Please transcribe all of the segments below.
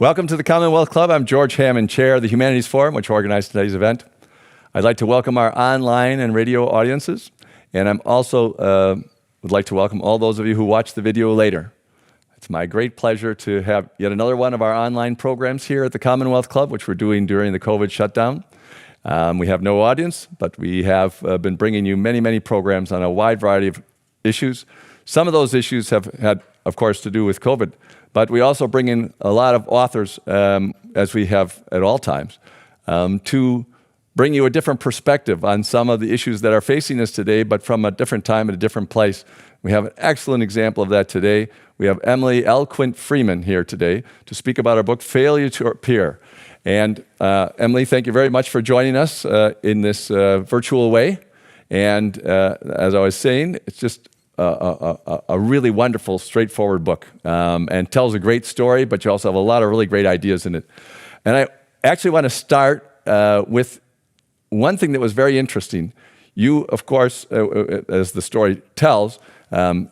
Welcome to the Commonwealth Club. I'm George Hammond, Chair of the Humanities Forum, which organized today's event. I'd like to welcome our online and radio audiences, and I'm also would like to welcome all those of you who watch the video later. It's my great pleasure to have yet another one of our online programs here at the Commonwealth Club, which we're doing during the COVID shutdown. We have no audience, but we have been bringing you many, many programs on a wide variety of issues. Some of those issues have had, of course, to do with COVID, but we also bring in a lot of authors, as we have at all times, to bring you a different perspective on some of the issues that are facing us today, but from a different time and a different place. We have an excellent example of that today. We have Emily L. Quint Freeman here today to speak about our book, Failure to Appear. And Emily, thank you very much for joining us in this virtual way. And as I was saying, it's just a really wonderful, straightforward book, and tells a great story, but you also have a lot of really great ideas in it. And I actually want to start with one thing that was very interesting. You, of course, as the story tells,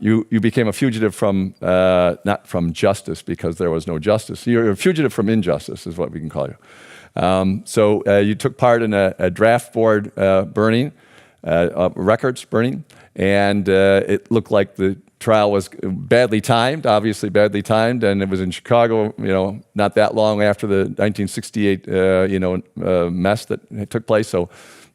you became a fugitive from, not from justice, because there was no justice. You're a fugitive from injustice, is what we can call you. So you took part in a draft board burning, records burning, and it looked like the trial was badly timed, obviously badly timed, and it was in Chicago, not that long after the 1968, mess that took place. So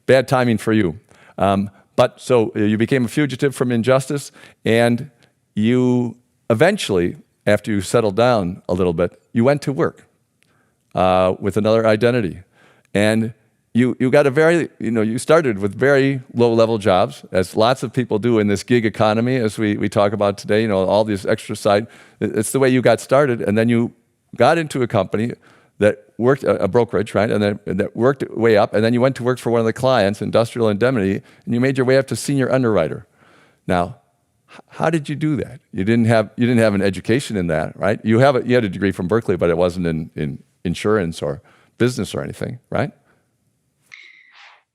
bad timing for you. But so you became a fugitive from injustice, and you eventually, after you settled down a little bit, you went to work with another identity. And you got a very, you started with very low-level jobs, as lots of people do in this gig economy, as we talk about today, all these extra side. It's the way you got started, and then you got into a company that worked, a brokerage, right, and then that worked way up, and then you went to work for one of the clients, Industrial Indemnity, and you made your way up to senior underwriter. Now, how did you do that? You didn't have an education in that, right? You had a degree from Berkeley, but it wasn't in insurance or business or anything, right?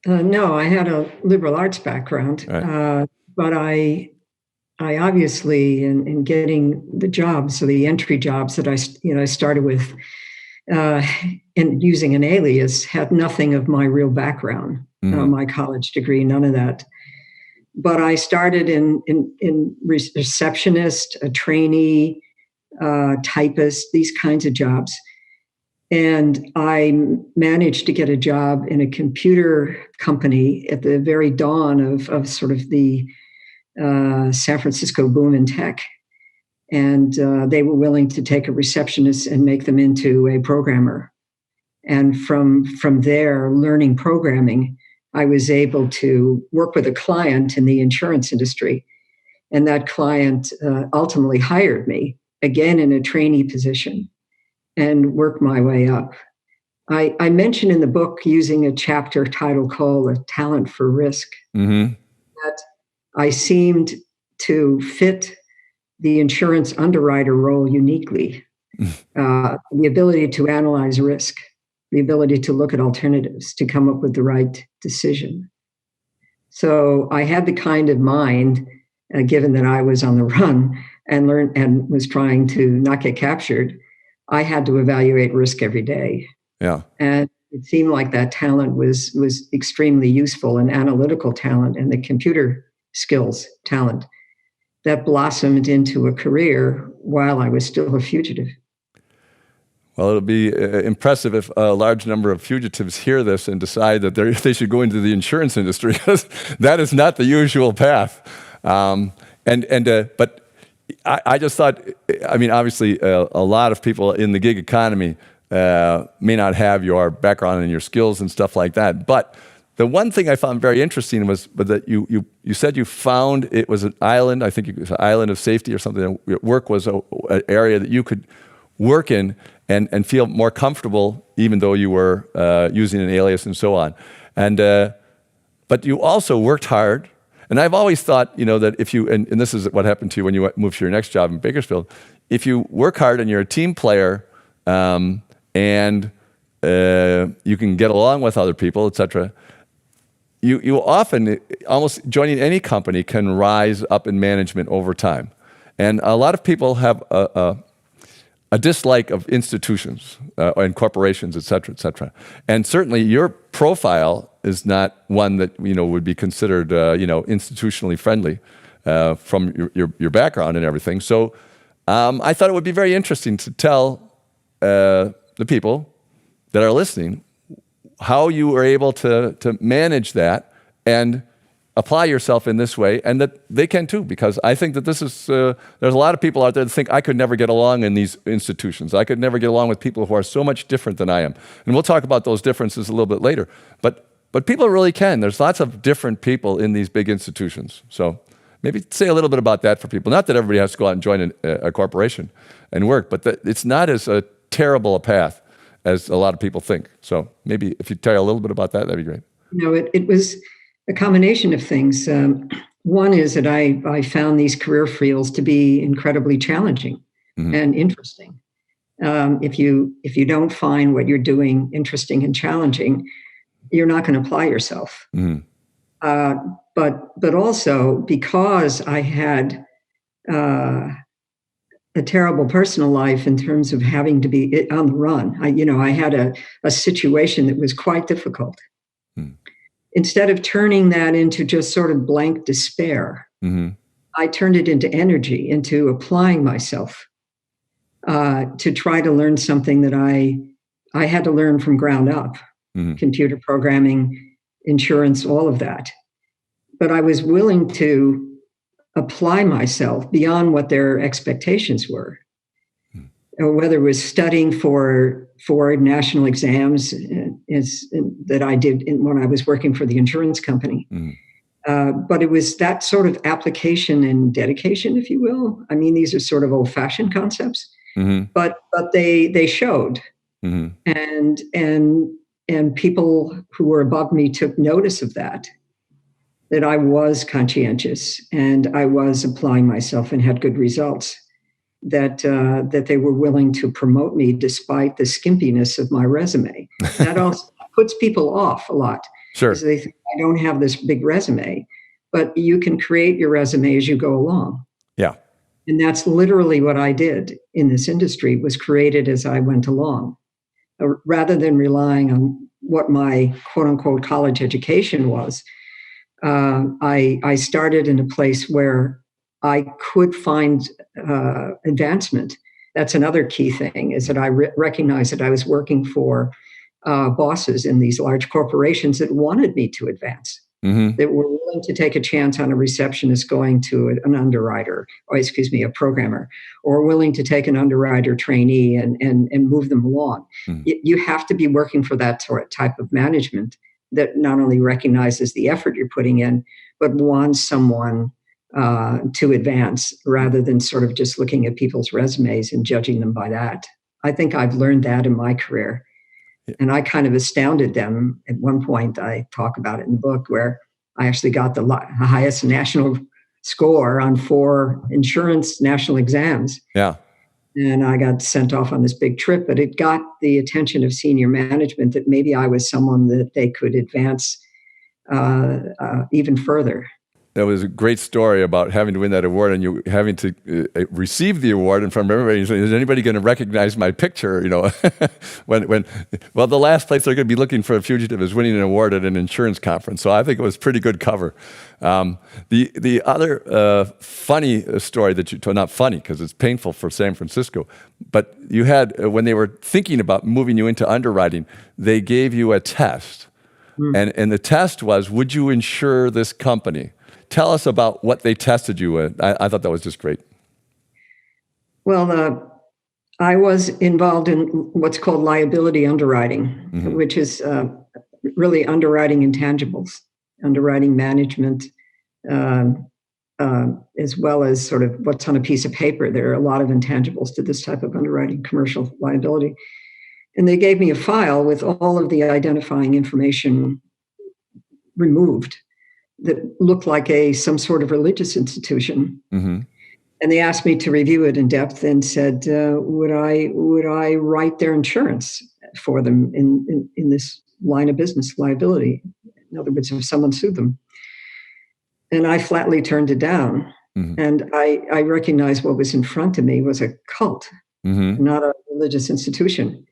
No, I had a liberal arts background, right. But I obviously, in getting the jobs, so the entry jobs that I started with, and using an alias, had nothing of my real background, my college degree, none of that. But I started in receptionist, a trainee, typist, these kinds of jobs. And I managed to get a job in a computer company at the very dawn of sort of the San Francisco boom in tech. And they were willing to take a receptionist and make them into a programmer. And from there, learning programming, I was able to work with a client in the insurance industry. And that client ultimately hired me, again in a trainee position, and work my way up. I mentioned in the book, using a chapter title called "A Talent for Risk," that I seemed to fit the insurance underwriter role uniquely. The ability to analyze risk, the ability to look at alternatives, to come up with the right decision. So I had the kind of mind, given that I was on the run and learned and was trying to not get captured, I had to evaluate risk every day. Yeah. And it seemed like that talent was extremely useful, and analytical talent and the computer skills talent that blossomed into a career while I was still a fugitive. Well, it'll be impressive if a large number of fugitives hear this and decide that they should go into the insurance industry, because that is not the usual path. But I just thought, obviously, a lot of people in the gig economy may not have your background and your skills and stuff like that. But the one thing I found very interesting was that you said you found it was an island. I think it was an island of safety or something. Work was an area that you could work in and feel more comfortable, even though you were using an alias and so on. But you also worked hard. And I've always thought, that if you, and this is what happened to you when you moved to your next job in Bakersfield, if you work hard and you're a team player, and you can get along with other people, etc., you often, almost joining any company, can rise up in management over time. And a lot of people have a a dislike of institutions and corporations, et cetera, et cetera. And certainly your profile is not one that, would be considered, institutionally friendly from your background and everything. So I thought it would be very interesting to tell the people that are listening how you were able to manage that and apply yourself in this way, and that they can too, because I think that this is, there's a lot of people out there that think I could never get along in these institutions. I could never get along with people who are so much different than I am. And we'll talk about those differences a little bit later. But people really can. There's lots of different people in these big institutions. So maybe say a little bit about that for people. Not that everybody has to go out and join a corporation and work, but that it's not as terrible a path as a lot of people think. So maybe if you tell a little bit about that, that'd be great. It was a combination of things. One is that I found these career fields to be incredibly challenging and interesting. If you don't find what you're doing interesting and challenging, you're not going to apply yourself. But also because I had a terrible personal life in terms of having to be on the run. I had a situation that was quite difficult. Instead of turning that into just sort of blank despair, I turned it into energy, into applying myself to try to learn something that I had to learn from ground up, computer programming, insurance, all of that. But I was willing to apply myself beyond what their expectations were, or whether it was studying for national exams that I did when I was working for the insurance company. But it was that sort of application and dedication, if you will. I mean, these are sort of old-fashioned concepts, but they showed, and people who were above me took notice of that I was conscientious and I was applying myself and had good results. That they were willing to promote me despite the skimpiness of my resume. That also puts people off a lot. Sure. Because they think, I don't have this big resume. But you can create your resume as you go along. Yeah. And that's literally what I did in this industry, was created as I went along. Rather than relying on what my quote-unquote college education was, I started in a place where I could find advancement. That's another key thing, is that I recognized that I was working for bosses in these large corporations that wanted me to advance, that were willing to take a chance on a receptionist going to an underwriter, or a programmer, or willing to take an underwriter trainee and move them along. You have to be working for that type of management that not only recognizes the effort you're putting in, but wants someone to advance, rather than sort of just looking at people's resumes and judging them by that. I think I've learned that in my career. And I kind of astounded them. At one point, I talk about it in the book, where I actually got the highest national score on 4 insurance national exams. Yeah. And I got sent off on this big trip, but it got the attention of senior management that maybe I was someone that they could advance even further. That was a great story about having to win that award and you having to receive the award in front of everybody. So, is anybody going to recognize my picture? When the last place they're going to be looking for a fugitive is winning an award at an insurance conference. So I think it was pretty good cover. The other funny story that you told, not funny because it's painful for San Francisco, but you had, when they were thinking about moving you into underwriting, they gave you a test. And the test was, would you insure this company? Tell us about what they tested you with. I thought that was just great. Well, I was involved in what's called liability underwriting, which is really underwriting intangibles, underwriting management, as well as sort of what's on a piece of paper. There are a lot of intangibles to this type of underwriting, commercial liability. And they gave me a file with all of the identifying information removed that looked like some sort of religious institution. And they asked me to review it in depth and said, would I write their insurance for them in this line of business, liability? In other words, if someone sued them. And I flatly turned it down. And I recognized what was in front of me was a cult. not a religious institution.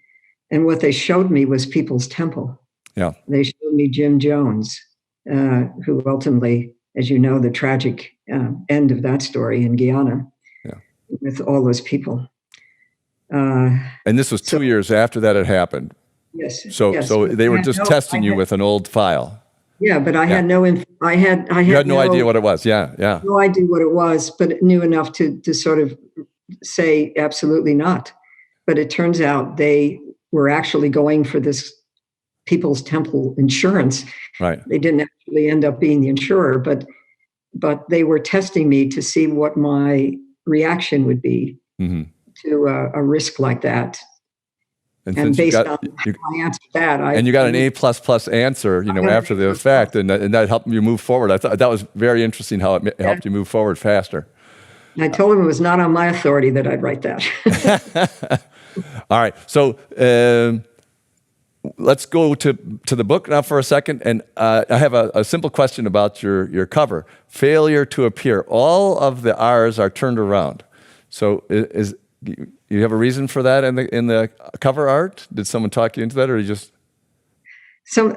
And what they showed me was People's Temple. Yeah. They showed me Jim Jones, who ultimately, as you know, the tragic end of that story in Guyana, with all those people. And this was 2 years after that had happened. Yes. So they were just testing you with an old file. Yeah, but I had no. I had no idea what it was. Yeah. No idea what it was, but knew enough to sort of say absolutely not. But it turns out they were actually going for this People's Temple insurance. Right. They didn't actually end up being the insurer, but they were testing me to see what my reaction would be to a risk like that. And based on my answer to that, and you got an A++ answer, after the fact, and that helped you move forward. I thought that was very interesting how it helped you move forward faster. I told him it was not on my authority that I'd write that. All right, so let's go to the book now for a second, and I have a simple question about your cover. Failure to appear. All of the R's are turned around. So you have a reason for that in the cover art? Did someone talk you into that, or you just? Some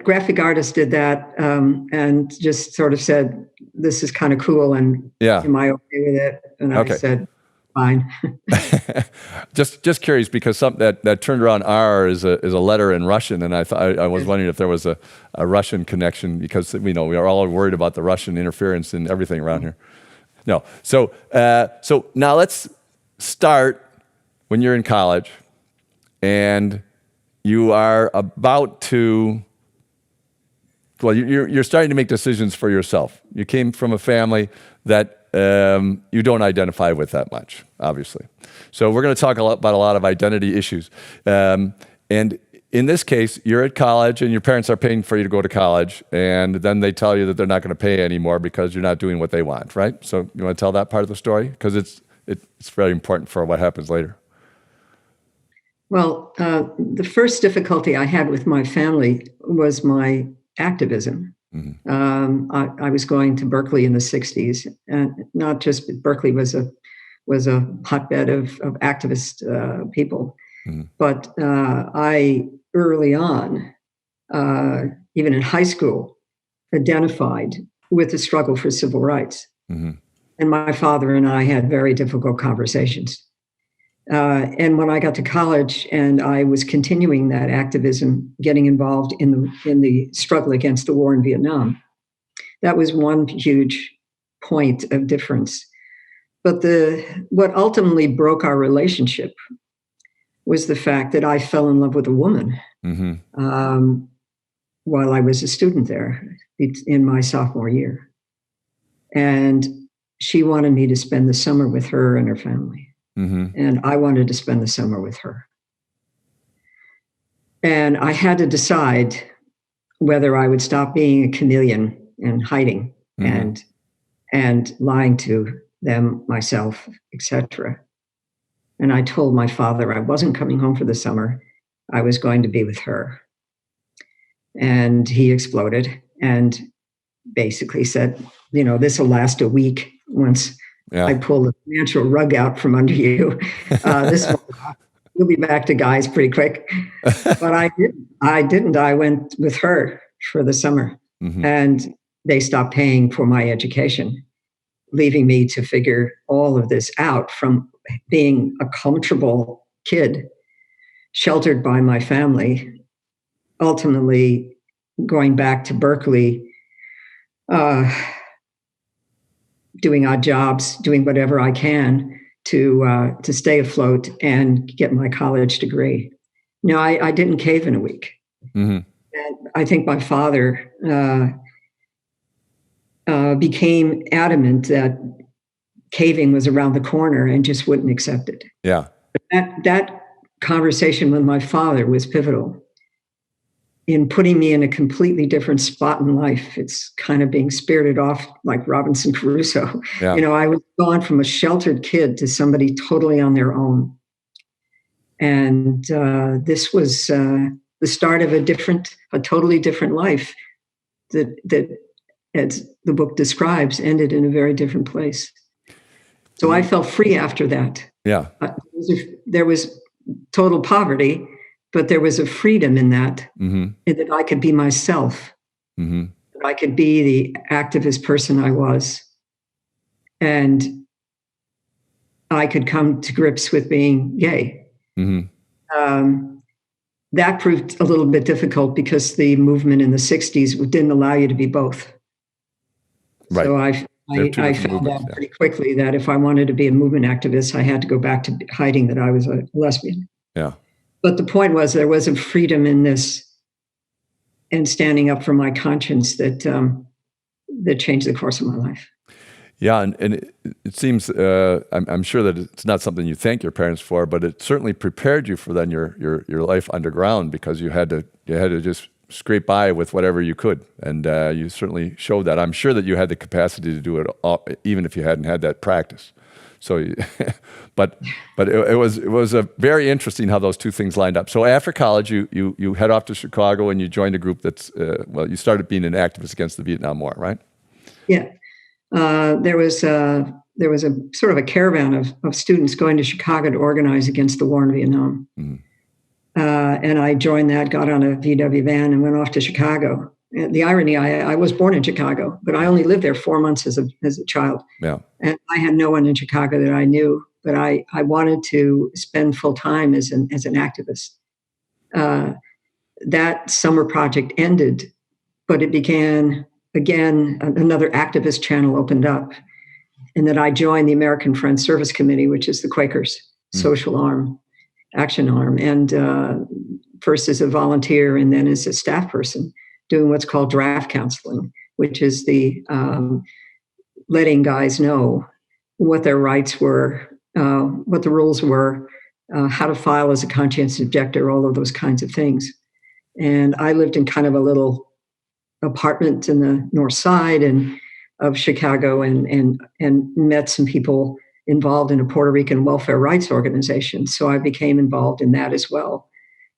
graphic artist did that and just sort of said, "This is kind of cool," and am I okay with it? And I said, "Fine." just curious, because something that turned around R is a letter in Russian, and I was wondering if there was a Russian connection, because we are all worried about the Russian interference in everything around here. No, so now let's start when you're in college and you are about to, you're starting to make decisions for yourself. You came from a family that you don't identify with that much, obviously. So we're going to talk about a lot of identity issues. And in this case, you're at college and your parents are paying for you to go to college, and then they tell you that they're not going to pay anymore because you're not doing what they want, right? So you want to tell that part of the story? Because it's very important for what happens later. Well, the first difficulty I had with my family was my activism. I was going to Berkeley in the 60s, and not just Berkeley was a hotbed of activist people, but I early on, even in high school, identified with the struggle for civil rights. And my father and I had very difficult conversations. And when I got to college and I was continuing that activism, getting involved in the struggle against the war in Vietnam, that was one huge point of difference. But what ultimately broke our relationship was the fact that I fell in love with a woman while I was a student there in my sophomore year. And she wanted me to spend the summer with her and her family. And I wanted to spend the summer with her. And I had to decide whether I would stop being a chameleon and hiding and lying to them, myself, etc. And I told my father I wasn't coming home for the summer. I was going to be with her. And he exploded and basically said, this will last a week once I pull the financial rug out from under you. You'll be back to guys pretty quick. But I didn't. I went with her for the summer. And they stopped paying for my education, leaving me to figure all of this out, from being a comfortable kid, sheltered by my family, ultimately going back to Berkeley, doing odd jobs, doing whatever I can to stay afloat and get my college degree. No, I didn't cave in a week. And I think my father became adamant that caving was around the corner and just wouldn't accept it. Yeah. That conversation with my father was pivotal in putting me in a completely different spot in life. It's kind of being spirited off like Robinson Crusoe. Yeah. I was gone from a sheltered kid to somebody totally on their own. And this was the start of a totally different life that, as the book describes, ended in a very different place. So I felt free after that. Yeah. There was total poverty, but there was a freedom in that, Mm-hmm. in that I could be myself. Mm-hmm. That I could be the activist person I was, and I could come to grips with being gay. Mm-hmm. That proved a little bit difficult because the movement in the 60s didn't allow you to be both. Right. So I found out pretty quickly that if I wanted to be a movement activist, I had to go back to hiding that I was a lesbian. Yeah. But the point was there was a freedom in this and standing up for my conscience that that changed the course of my life. Yeah, and it seems I'm sure that it's not something you thank your parents for, but it certainly prepared you for then your life underground, because you had to just scrape by with whatever you could, and you certainly showed that. I'm sure that you had the capacity to do it all, even if you hadn't had that practice. So, but it was a very interesting how those two things lined up. So after college, you head off to Chicago and you joined a group that's you started being an activist against the Vietnam War, right? Yeah. There was a sort of a caravan of students going to Chicago to organize against the war in Vietnam. Mm. And I joined that, got on a VW van and went off to Chicago. And the irony, I was born in Chicago, but I only lived there 4 months as a child. Yeah. And I had no one in Chicago that I knew, but I wanted to spend full time as an activist. That summer project ended, but it began again. Another activist channel opened up, and then I joined the American Friends Service Committee, which is the Quakers' social arm, action arm, and first as a volunteer and then as a staff person, doing what's called draft counseling, which is the letting guys know what their rights were, what the rules were, how to file as a conscientious objector, all of those kinds of things. And I lived in kind of a little apartment in the north side of Chicago, and met some people involved in a Puerto Rican welfare rights organization. So I became involved in that as well.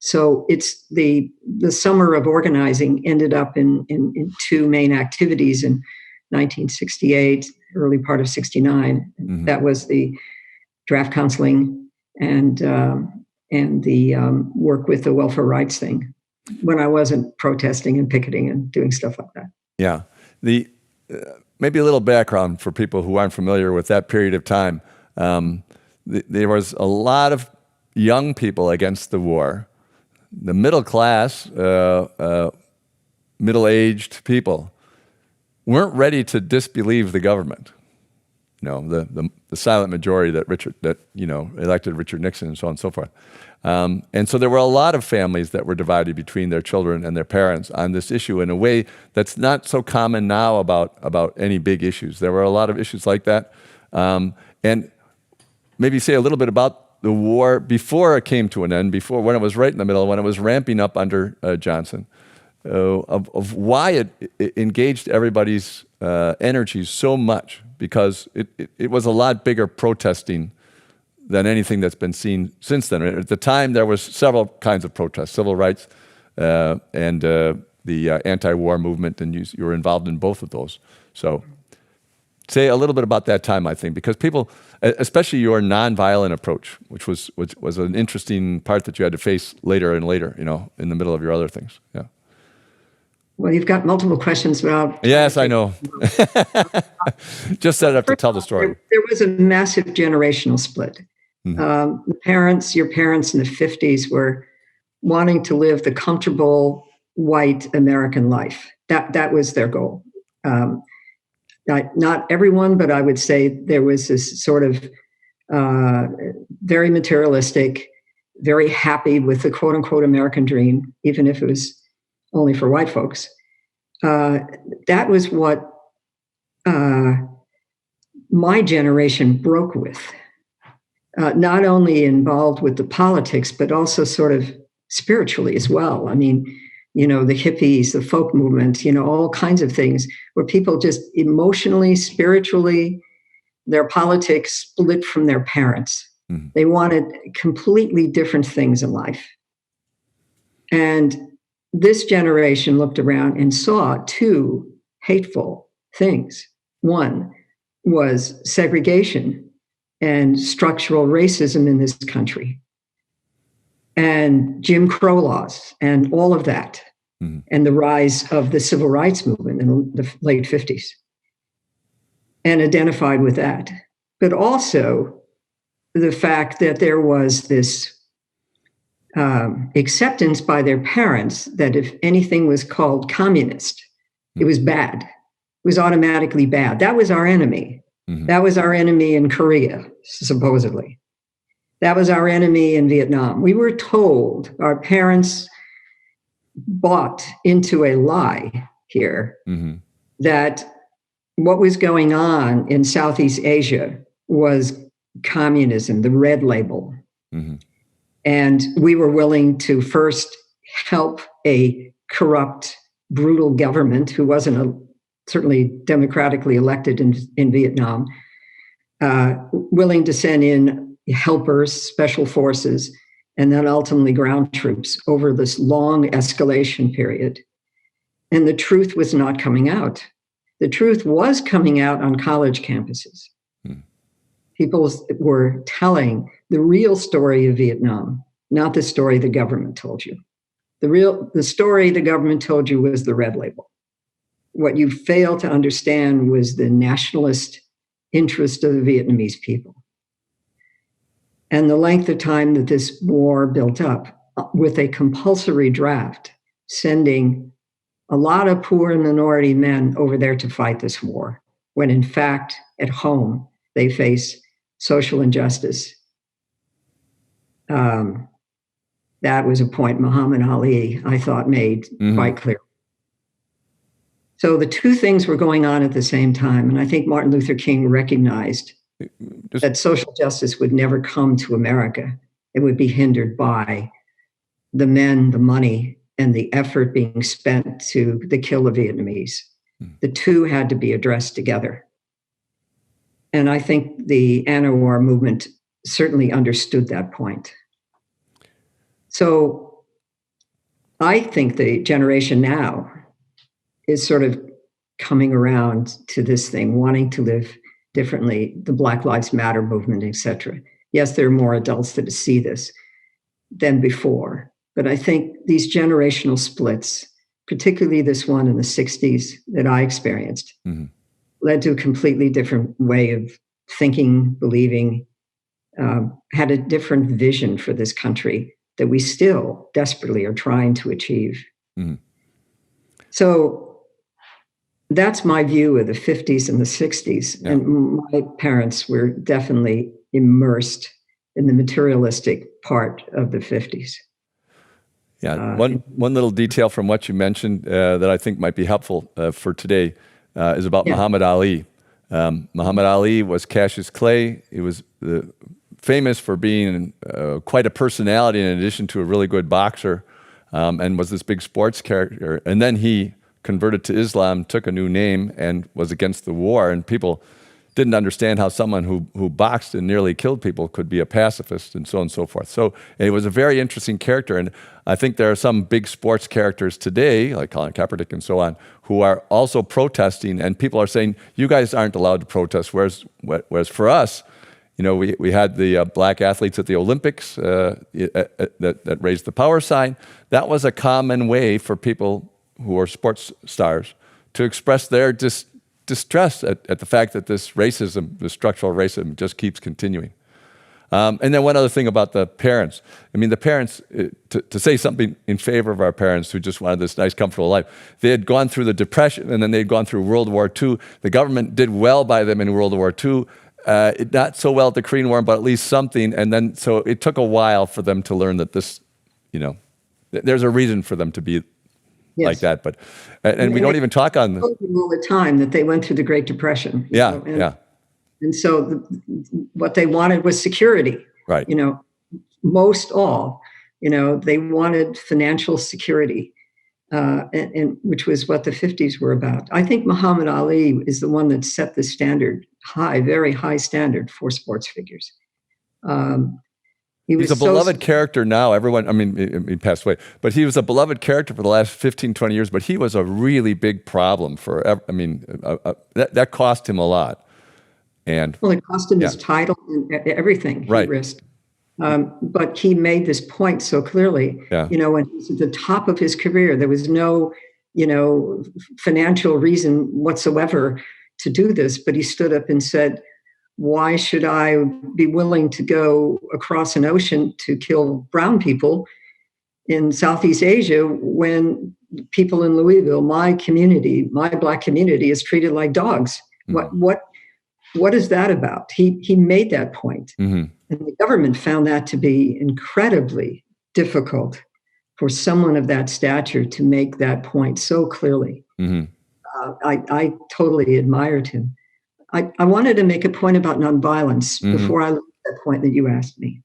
So it's the summer of organizing ended up in two main activities in 1968, early part of 69. Mm-hmm. That was the draft counseling and the work with the welfare rights thing, when I wasn't protesting and picketing and doing stuff like that. Yeah. Maybe a little background for people who aren't familiar with that period of time. There was a lot of young people against the war. The middle class, middle-aged people weren't ready to disbelieve the government. You know, the silent majority that elected Richard Nixon and so on and so forth. And so there were a lot of families that were divided between their children and their parents on this issue in a way that's not so common now about any big issues. There were a lot of issues like that. And maybe say a little bit about the war before it came to an end, before, when it was right in the middle, when it was ramping up under Johnson, of why it engaged everybody's energies so much, because it was a lot bigger protesting than anything that's been seen since then. At the time, there was several kinds of protests: civil rights and the anti-war movement, and you were involved in both of those. So say a little bit about that time, I think, because people, especially your nonviolent approach, which was an interesting part that you had to face later and later, in the middle of your other things. Yeah. Well, you've got multiple questions about... Yes, I know. Just set it up to tell the story. There was a massive generational split. Mm-hmm. Your parents in the 50s were wanting to live the comfortable white American life. That was their goal. Not everyone, but I would say there was this sort of very materialistic, very happy with the quote unquote American dream, even if it was only for white folks. That was what my generation broke with. Not only involved with the politics, but also sort of spiritually as well. I mean, the hippies, the folk movement, all kinds of things where people just emotionally, spiritually, their politics split from their parents. Mm-hmm. They wanted completely different things in life. And this generation looked around and saw two hateful things. One was segregation and structural racism in this country, and Jim Crow laws, and all of that, and the rise of the civil rights movement in the late 50s, and identified with that. But also the fact that there was this acceptance by their parents that if anything was called communist, it was bad. It was automatically bad. That was our enemy. That was our enemy in Korea, supposedly. That was our enemy in Vietnam. We were told, our parents bought into a lie here that what was going on in Southeast Asia was communism, the red label. And we were willing to first help a corrupt, brutal government who wasn't certainly democratically elected in Vietnam, willing to send in helpers, special forces, and then ultimately ground troops over this long escalation period. And the truth was not coming out. The truth was coming out on college campuses. People were telling the real story of Vietnam, not the story the government told you. The story the government told you was the red label. What you failed to understand was the nationalist interest of the Vietnamese people. And the length of time that this war built up with a compulsory draft, sending a lot of poor and minority men over there to fight this war, when in fact, at home, they face social injustice. That was a point Muhammad Ali, I thought, made quite clear. So the two things were going on at the same time. And I think Martin Luther King recognized that social justice would never come to America. It would be hindered by the men, the money, and the effort being spent to the kill of Vietnamese. The two had to be addressed together. And I think the anti-war movement certainly understood that point. So I think the generation now is sort of coming around to this thing, wanting to live differently, the Black Lives Matter movement, et cetera. Yes, there are more adults that see this than before, but I think these generational splits, particularly this one in the 60s that I experienced, led to a completely different way of thinking, believing, had a different vision for this country that we still desperately are trying to achieve. So that's my view of the 50s and the 60s. Yeah. And my parents were definitely immersed in the materialistic part of the 50s. Yeah, one little detail from what you mentioned that I think might be helpful for today is about Muhammad Ali. Muhammad Ali was Cassius Clay. He was famous for being quite a personality in addition to a really good boxer, and was this big sports character. And then he converted to Islam, took a new name, and was against the war. And people didn't understand how someone who boxed and nearly killed people could be a pacifist, and so on and so forth. So it was a very interesting character. And I think there are some big sports characters today, like Colin Kaepernick and so on, who are also protesting. And people are saying, you guys aren't allowed to protest. Whereas for us, you know, we had the black athletes at the Olympics that raised the power sign. That was a common way for people who are sports stars to express their distress at the fact that this racism, the structural racism, just keeps continuing. And then one other thing about the parents. I mean, the parents, to say something in favor of our parents who just wanted this nice, comfortable life, they had gone through the Depression, and then they'd gone through World War II. The government did well by them in World War II. Not so well at the Korean War, but at least something. And then, so it took a while for them to learn that this, you know, there's a reason for them to be like that. But, and we don't even talk on this. All the time that they went through the Great Depression. Yeah. And so what they wanted was security. Right. You know, most all, you know, they wanted financial security, and which was what the 50s were about. I think Muhammad Ali is the one that set the standard high, very high standard for sports figures. He's a beloved character now. Everyone, I mean, he passed away, but he was a beloved character for the last 15, 20 years, but he was a really big problem for, I mean, that cost him a lot. And well, it cost him his title and everything he risked. But he made this point so clearly. Yeah. When he was at the top of his career, there was no, financial reason whatsoever to do this. But he stood up and said, why should I be willing to go across an ocean to kill brown people in Southeast Asia when people in Louisville, my community, my Black community, is treated like dogs? What is that about? He made that point. And the government found that to be incredibly difficult for someone of that stature to make that point so clearly. I totally admired him. I wanted to make a point about nonviolence before I looked at that point that you asked me.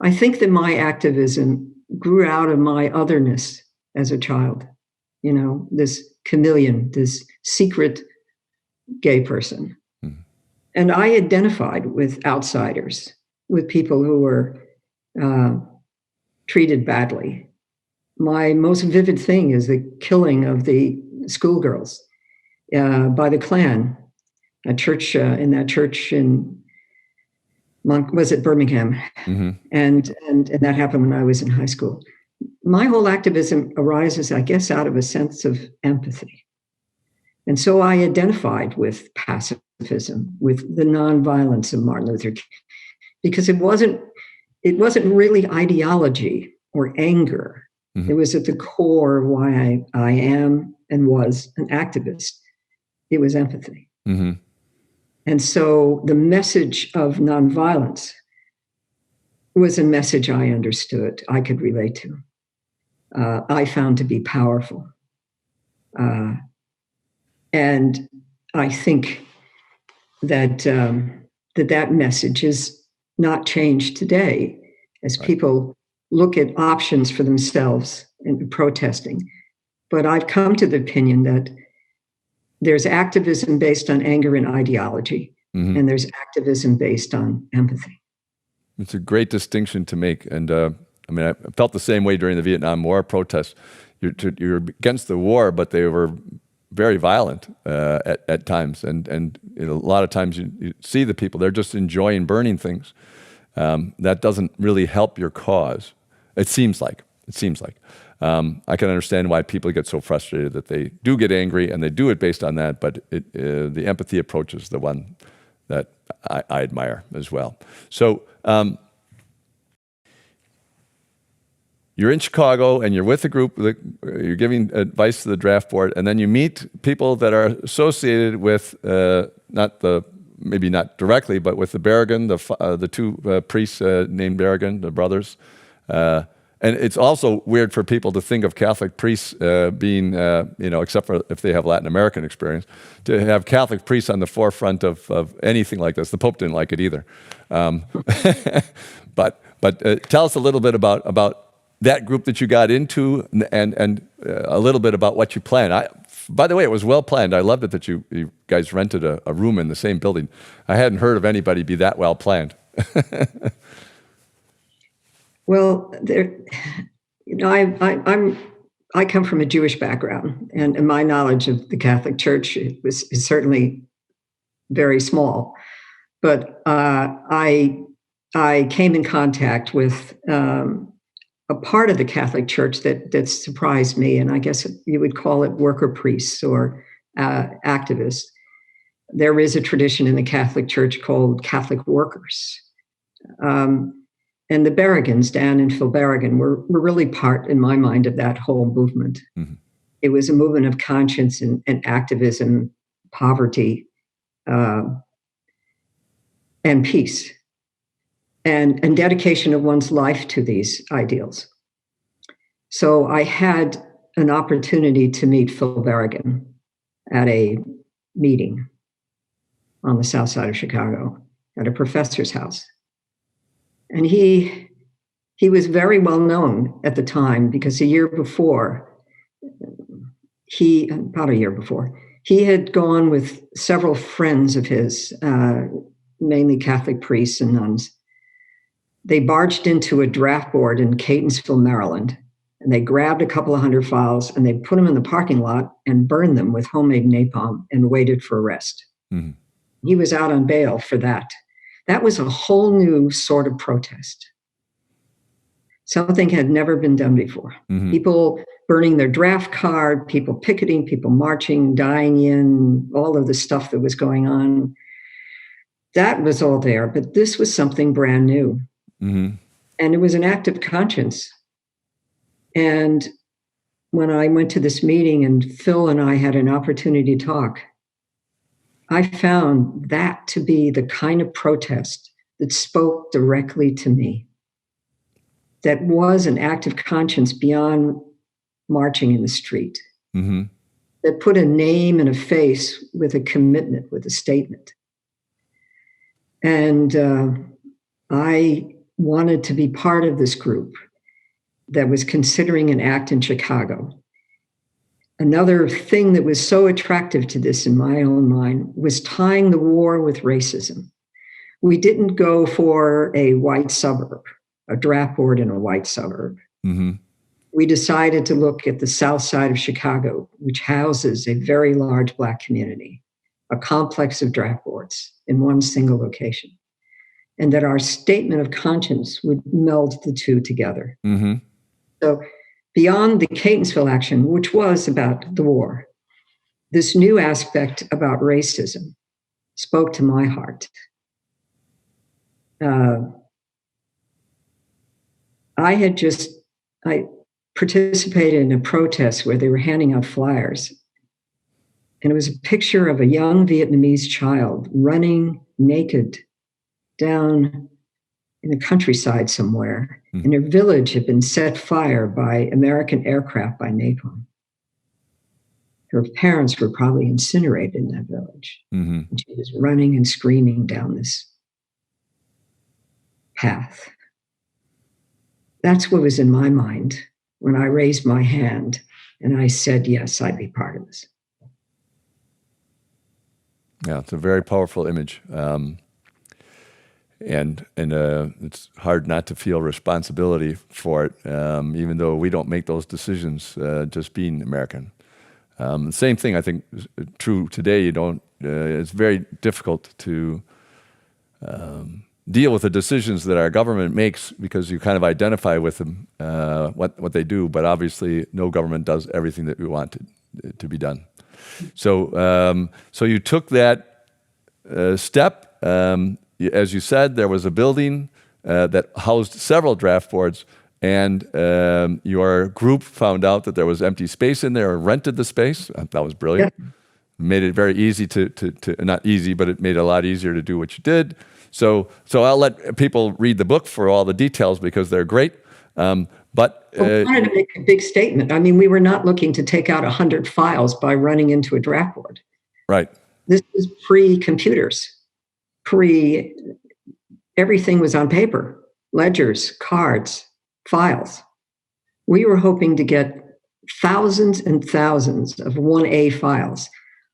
I think that my activism grew out of my otherness as a child. This chameleon, this secret gay person. And I identified with outsiders, with people who were treated badly. My most vivid thing is the killing of the schoolgirls by the Klan, a church in that church in Birmingham, and that happened when I was in high school. My whole activism arises, I guess, out of a sense of empathy, and so I identified with pacifism, with the nonviolence of Martin Luther King, because it wasn't really ideology or anger. It was at the core of why I am and was an activist. It was empathy. And so the message of nonviolence was a message I understood, I could relate to. I found to be powerful. And I think that that message is not changed today as people look at options for themselves in protesting. But I've come to the opinion that there's activism based on anger and ideology, and there's activism based on empathy. It's a great distinction to make. And I felt the same way during the Vietnam War protests. You're against the war, but they were very violent at times. And a lot of times you see the people, they're just enjoying burning things. That doesn't really help your cause. It seems like. I can understand why people get so frustrated that they do get angry and they do it based on that, but the empathy approach is the one that I admire as well. So you're in Chicago and you're with a group, you're giving advice to the draft board, and then you meet people that are associated with, maybe not directly, but with the Berrigan, the two priests named Berrigan, the brothers. And it's also weird for people to think of Catholic priests being, except for if they have Latin American experience, to have Catholic priests on the forefront of anything like this. The Pope didn't like it either. But tell us a little bit about that group that you got into, and a little bit about what you planned. By the way, it was well planned. I loved it that you guys rented a room in the same building. I hadn't heard of anybody be that well planned. Well, I come from a Jewish background, and my knowledge of the Catholic Church is certainly very small. But I came in contact with a part of the Catholic Church that surprised me, and I guess you would call it worker priests or activists. There is a tradition in the Catholic Church called Catholic workers. And the Berrigans, Dan and Phil Berrigan, were really part, in my mind, of that whole movement. It was a movement of conscience and activism, poverty, and peace, and dedication of one's life to these ideals. So I had an opportunity to meet Phil Berrigan at a meeting on the south side of Chicago at a professor's house. And he was very well known at the time because about a year before, he had gone with several friends of his, mainly Catholic priests and nuns. They barged into a draft board in Catonsville, Maryland, and they grabbed a couple of hundred files and they put them in the parking lot and burned them with homemade napalm and waited for arrest. He was out on bail for that. That was a whole new sort of protest. Something had never been done before. Mm-hmm. People burning their draft card, people picketing, people marching, dying in, all of the stuff that was going on. That was all there, but this was something brand new. Mm-hmm. And it was an act of conscience. And when I went to this meeting and Phil and I had an opportunity to talk, I found that to be the kind of protest that spoke directly to me, that was an act of conscience beyond marching in the street, Mm-hmm. that put a name and a face with a commitment, with a statement. And I wanted to be part of this group that was considering an act in Chicago. Another thing that was so attractive to this in my own mind was tying the war with racism. We didn't go for a white suburb, a draft board in a white suburb. Mm-hmm. We decided to look at the south side of Chicago, which houses a very large Black community, a complex of draft boards in one single location, and that our statement of conscience would meld the two together. Mm-hmm. So beyond the Catonsville action, which was about the war, this new aspect about racism spoke to my heart. I participated in a protest where they were handing out flyers. And it was a picture of a young Vietnamese child running naked down in the countryside somewhere. Mm-hmm. And her village had been set fire by American aircraft, by napalm. Her parents were probably incinerated in that village. Mm-hmm. And she was running and screaming down this path. That's what was in my mind when I raised my hand and I said, yes, I'd be part of this. Yeah, it's a very powerful image. And it's hard not to feel responsibility for it, even though we don't make those decisions just being American. The same thing I think is true today. It's very difficult to deal with the decisions that our government makes because you kind of identify with them, what they do. But obviously, no government does everything that we want to be done. So you took that step. As you said, there was a building that housed several draft boards, and your group found out that there was empty space in there and rented the space. That was brilliant. Yeah. Made it very easy to not easy, but it made it a lot easier to do what you did. So I'll let people read the book for all the details because they're great. But I wanted to make a big statement. I mean, we were not looking to take out 100 files by running into a draft board. Right. This is pre-computers. Everything was on paper, ledgers, cards, files. We were hoping to get thousands and thousands of 1A files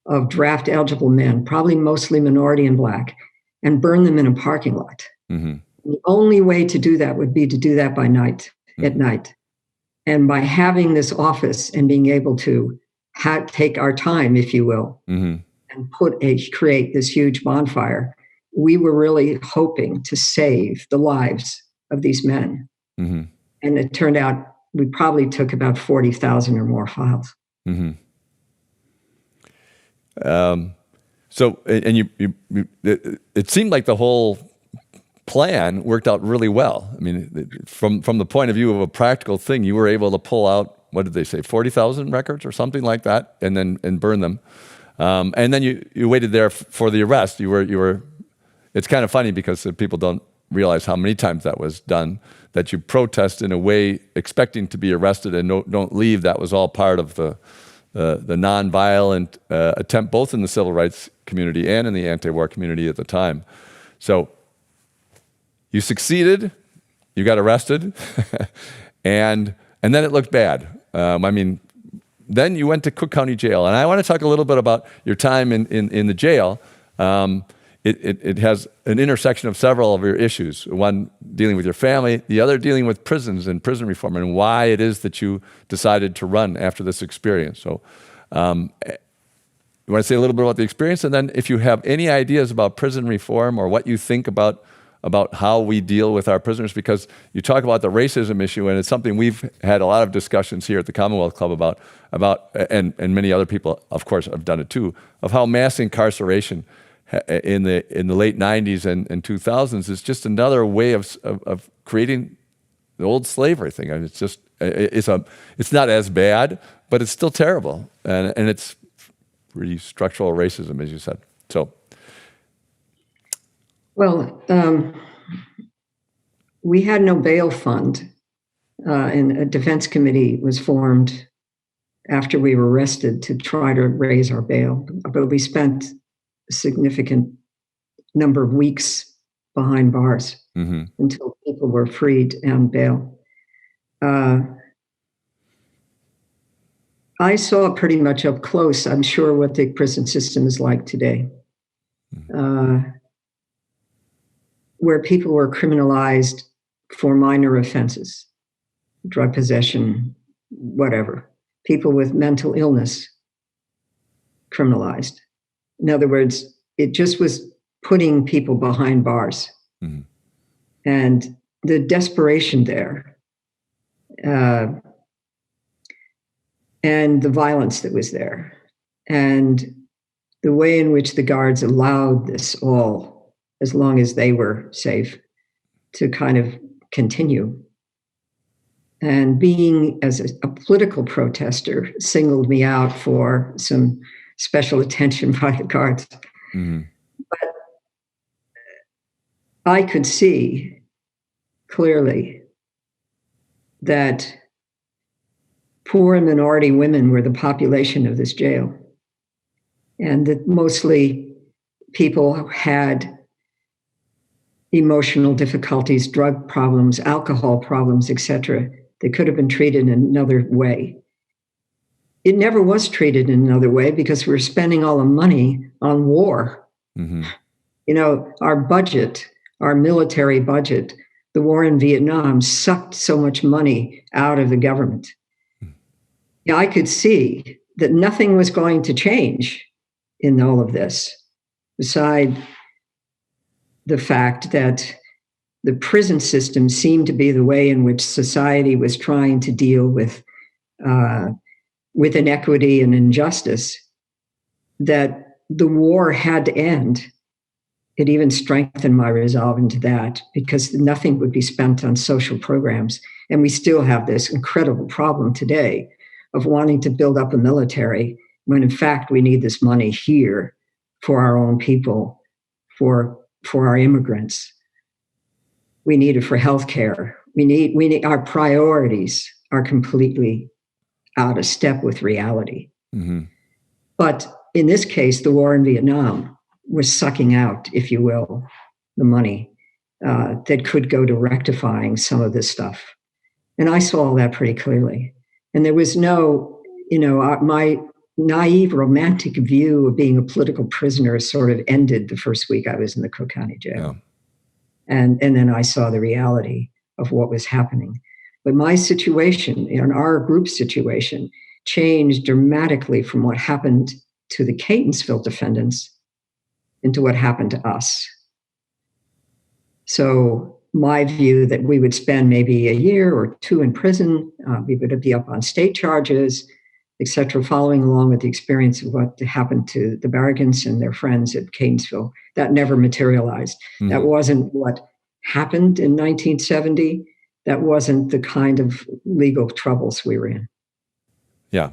of draft eligible men, probably mostly minority and Black, and burn them in a parking lot. Mm-hmm. The only way to do that would be to do that by night, at night. And by having this office and being able to take our time, if you will, mm-hmm. and create this huge bonfire, we were really hoping to save the lives of these men. Mm-hmm. And it turned out we probably took about 40,000 or more files. Mm-hmm. So, and it seemed like the whole plan worked out really well. I mean, from the point of view of a practical thing, you were able to pull out, what did they say, 40,000 records or something like that, and burn them. And then you waited there for the arrest. You were. It's kind of funny because people don't realize how many times that was done. That you protest in a way expecting to be arrested and don't leave. That was all part of the nonviolent attempt, both in the civil rights community and in the anti-war community at the time. So you succeeded, you got arrested, and then it looked bad. Then you went to Cook County Jail, and I want to talk a little bit about your time in the jail. It has an intersection of several of your issues. One dealing with your family, the other dealing with prisons and prison reform, and why it is that you decided to run after this experience. So you want to say a little bit about the experience, and then if you have any ideas about prison reform or what you think about how we deal with our prisoners, because you talk about the racism issue, and it's something we've had a lot of discussions here at the Commonwealth Club about, and many other people, of course, have done it too, of how mass incarceration in the late 90s and 2000s is just another way of creating the old slavery thing. I mean, it's not as bad, but it's still terrible, and it's really structural racism, as you said. So, well, we had no bail fund, and a defense committee was formed after we were arrested to try to raise our bail, but we spent a significant number of weeks behind bars until people were freed on bail. I saw pretty much up close, I'm sure, what the prison system is like today, where people were criminalized for minor offenses, drug possession, whatever. People with mental illness criminalized. In other words, it just was putting people behind bars. And the desperation there, and the violence that was there, and the way in which the guards allowed this all, as long as they were safe, to kind of continue. And being as a political protester singled me out for some special attention by the guards. But I could see clearly that poor and minority women were the population of this jail, and that mostly people had emotional difficulties, drug problems, alcohol problems, etc., that could have been treated in another way. It never was treated in another way because we were spending all the money on war. You know, our budget, our military budget, the war in Vietnam sucked so much money out of the government. Yeah, I could see that nothing was going to change in all of this, beside the fact that the prison system seemed to be the way in which society was trying to deal with inequity and injustice, that the war had to end. It even strengthened my resolve into that, because nothing would be spent on social programs. And we still have this incredible problem today of wanting to build up a military when in fact we need this money here for our own people, for our immigrants. We need it for healthcare. We need our priorities are completely out of step with reality. But in this case, the war in Vietnam was sucking out, if you will, the money that could go to rectifying some of this stuff. And I saw all that pretty clearly. And there was no, my naive romantic view of being a political prisoner sort of ended the first week I was in the Cook County jail. And then I saw the reality of what was happening. But my situation, and our group situation, changed dramatically from what happened to the Catonsville defendants into what happened to us. So my view that we would spend maybe a year or two in prison, we would be up on state charges, et cetera, following along with the experience of what happened to the Barragans and their friends at Catonsville. That never materialized. That wasn't what happened in 1970. That wasn't the kind of legal troubles we were in. Yeah.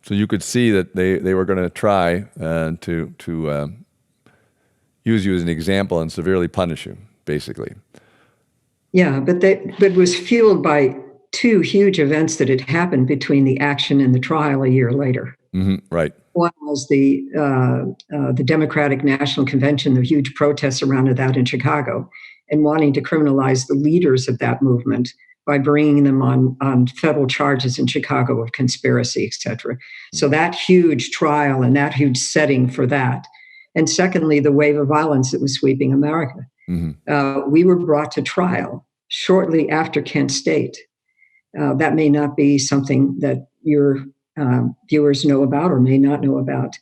So you could see that they were going to try to use you as an example and severely punish you, basically. Yeah, but it was fueled by two huge events that had happened between the action and the trial a year later. Right. One was the Democratic National Convention, the huge protests around that in Chicago, and wanting to criminalize the leaders of that movement by bringing them on federal charges in Chicago of conspiracy, et cetera. So that huge trial and that huge setting for that. And secondly, the wave of violence that was sweeping America. We were brought to trial shortly after Kent State. That may not be something that your viewers know about or may not know about,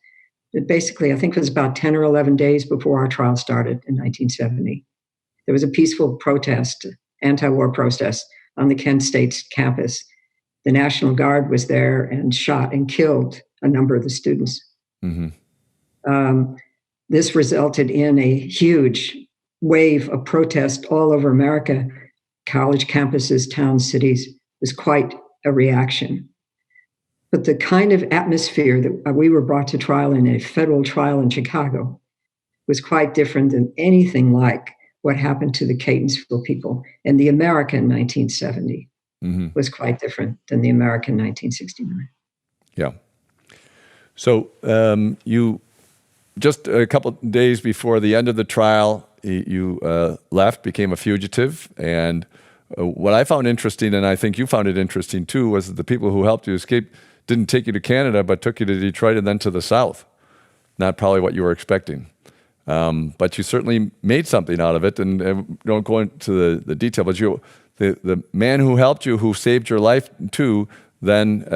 Basically, I think it was about 10 or 11 days before our trial started in 1970. There was a peaceful protest, anti-war protest on the Kent State campus. The National Guard was there and shot and killed a number of the students. This resulted in a huge wave of protest all over America, college campuses, towns, cities. It was quite a reaction. But the kind of atmosphere that we were brought to trial in, a federal trial in Chicago, was quite different than anything like what happened to the Catonsville people. And the America in 1970 was quite different than the America in 1969. Yeah. So you, just a couple of days before the end of the trial, you left, became a fugitive. And what I found interesting, and I think you found it interesting too, was that the people who helped you escape didn't take you to Canada, but took you to Detroit and then to the South. Not probably what you were expecting. But you certainly made something out of it, and don't go into the detail, but the man who helped you, who saved your life too, then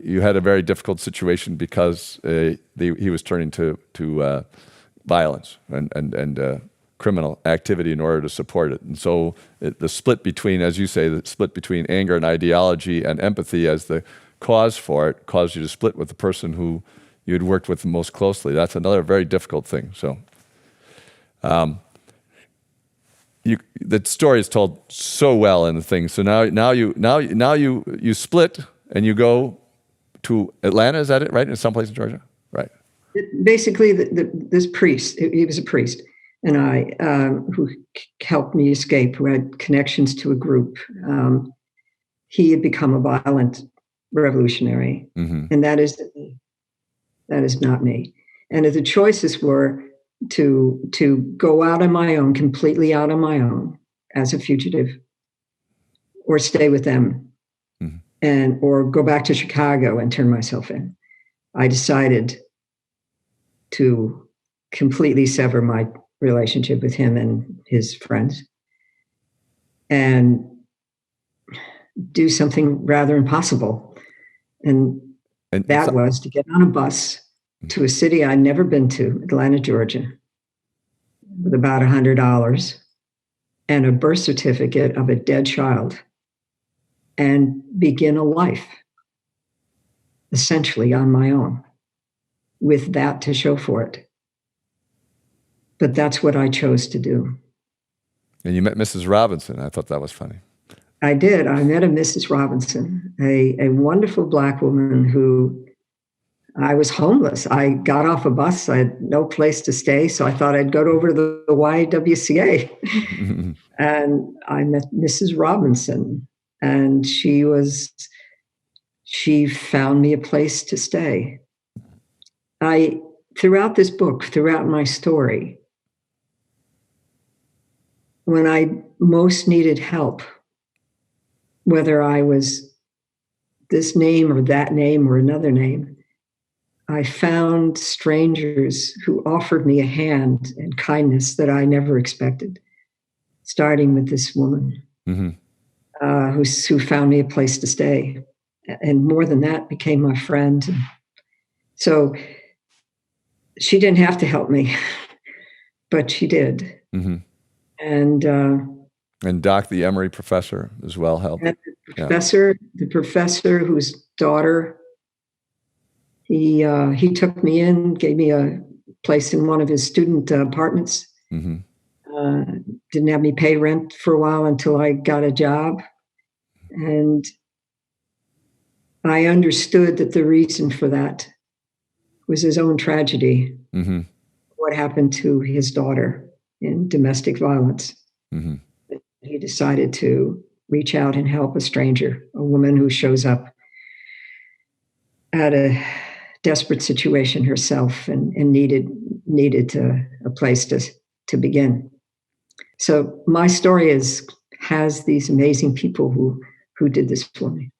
you had a very difficult situation because he was turning to violence and criminal activity in order to support it. And so the split between, as you say, the split between anger and ideology and empathy as the cause for it caused you to split with the person who you had worked with most closely. That's another very difficult thing. So the story is told so well in the thing. So now you split and you go to Atlanta. Is that it? Right, in someplace in Georgia, right? Basically, this priest. He was a priest, and who helped me escape. Who had connections to a group. He had become a violent revolutionary, and that is not me. And if the choices were to go out on my own, completely out on my own as a fugitive, or stay with them, or go back to Chicago and turn myself in, I decided to completely sever my relationship with him and his friends and do something rather impossible. And that was to get on a bus to a city I'd never been to, Atlanta, Georgia, with about $100 and a birth certificate of a dead child, and begin a life essentially on my own with that to show for it. But that's what I chose to do. And you met Mrs. Robinson. I thought that was funny. I did. I met a Mrs. Robinson, a wonderful Black woman who, I was homeless. I got off a bus. I had no place to stay, so I thought I'd go over to the YWCA. And I met Mrs. Robinson, and she found me a place to stay. Throughout this book, throughout my story, when I most needed help, whether I was this name or that name or another name, I found strangers who offered me a hand and kindness that I never expected, starting with this woman who found me a place to stay. And more than that, became my friend. So she didn't have to help me, but she did. And Doc, the Emory professor, as well helped. The professor whose daughter, he took me in, gave me a place in one of his student apartments. Didn't have me pay rent for a while until I got a job. And I understood that the reason for that was his own tragedy. What happened to his daughter in domestic violence. He decided to reach out and help a stranger, a woman who shows up at a desperate situation herself and needed a place to begin. So my story has these amazing people who did this for me.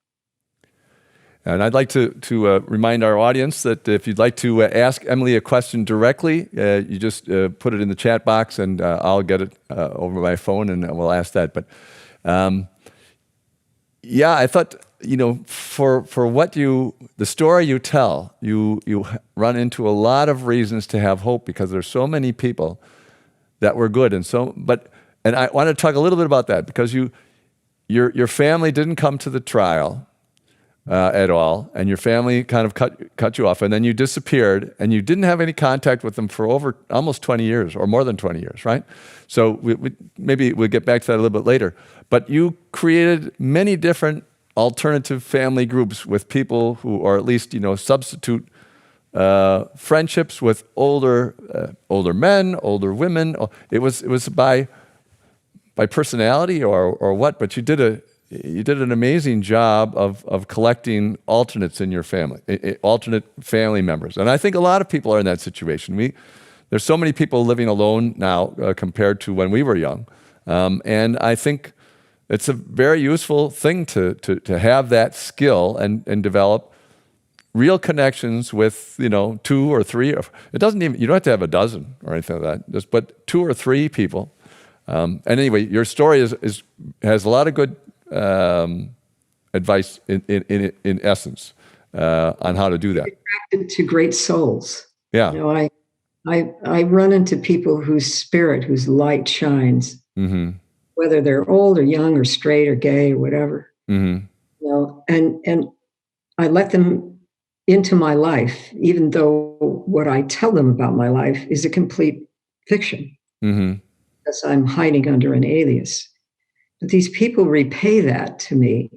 And I'd like to remind our audience that if you'd like to ask Emily a question directly, you just put it in the chat box, and I'll get it over my phone, and we'll ask that. But yeah, I thought for the story you tell, you run into a lot of reasons to have hope because there's so many people that were good, and I want to talk a little bit about that because your family didn't come to the trial at all, and your family kind of cut you off, and then you disappeared, and you didn't have any contact with them for over almost 20 years, or more than 20 years, right? So maybe we'll get back to that a little bit later. But you created many different alternative family groups with people who are at least, substitute friendships with older men, older women. It was by personality or what, but you did an amazing job of collecting alternates in your family, alternate family members. And I think a lot of people are in that situation. There's so many people living alone now compared to when we were young. And I think it's a very useful thing to have that skill and develop real connections with, 2 or 3. You don't have to have a dozen or anything like that, but 2 or 3 people. And anyway, your story has a lot of good advice in essence on how to do that. Attracted to great souls. Yeah. I run into people whose light shines, whether they're old or young or straight or gay or whatever. And I let them into my life, even though what I tell them about my life is a complete fiction, because I'm hiding under an alias. But these people repay that to me.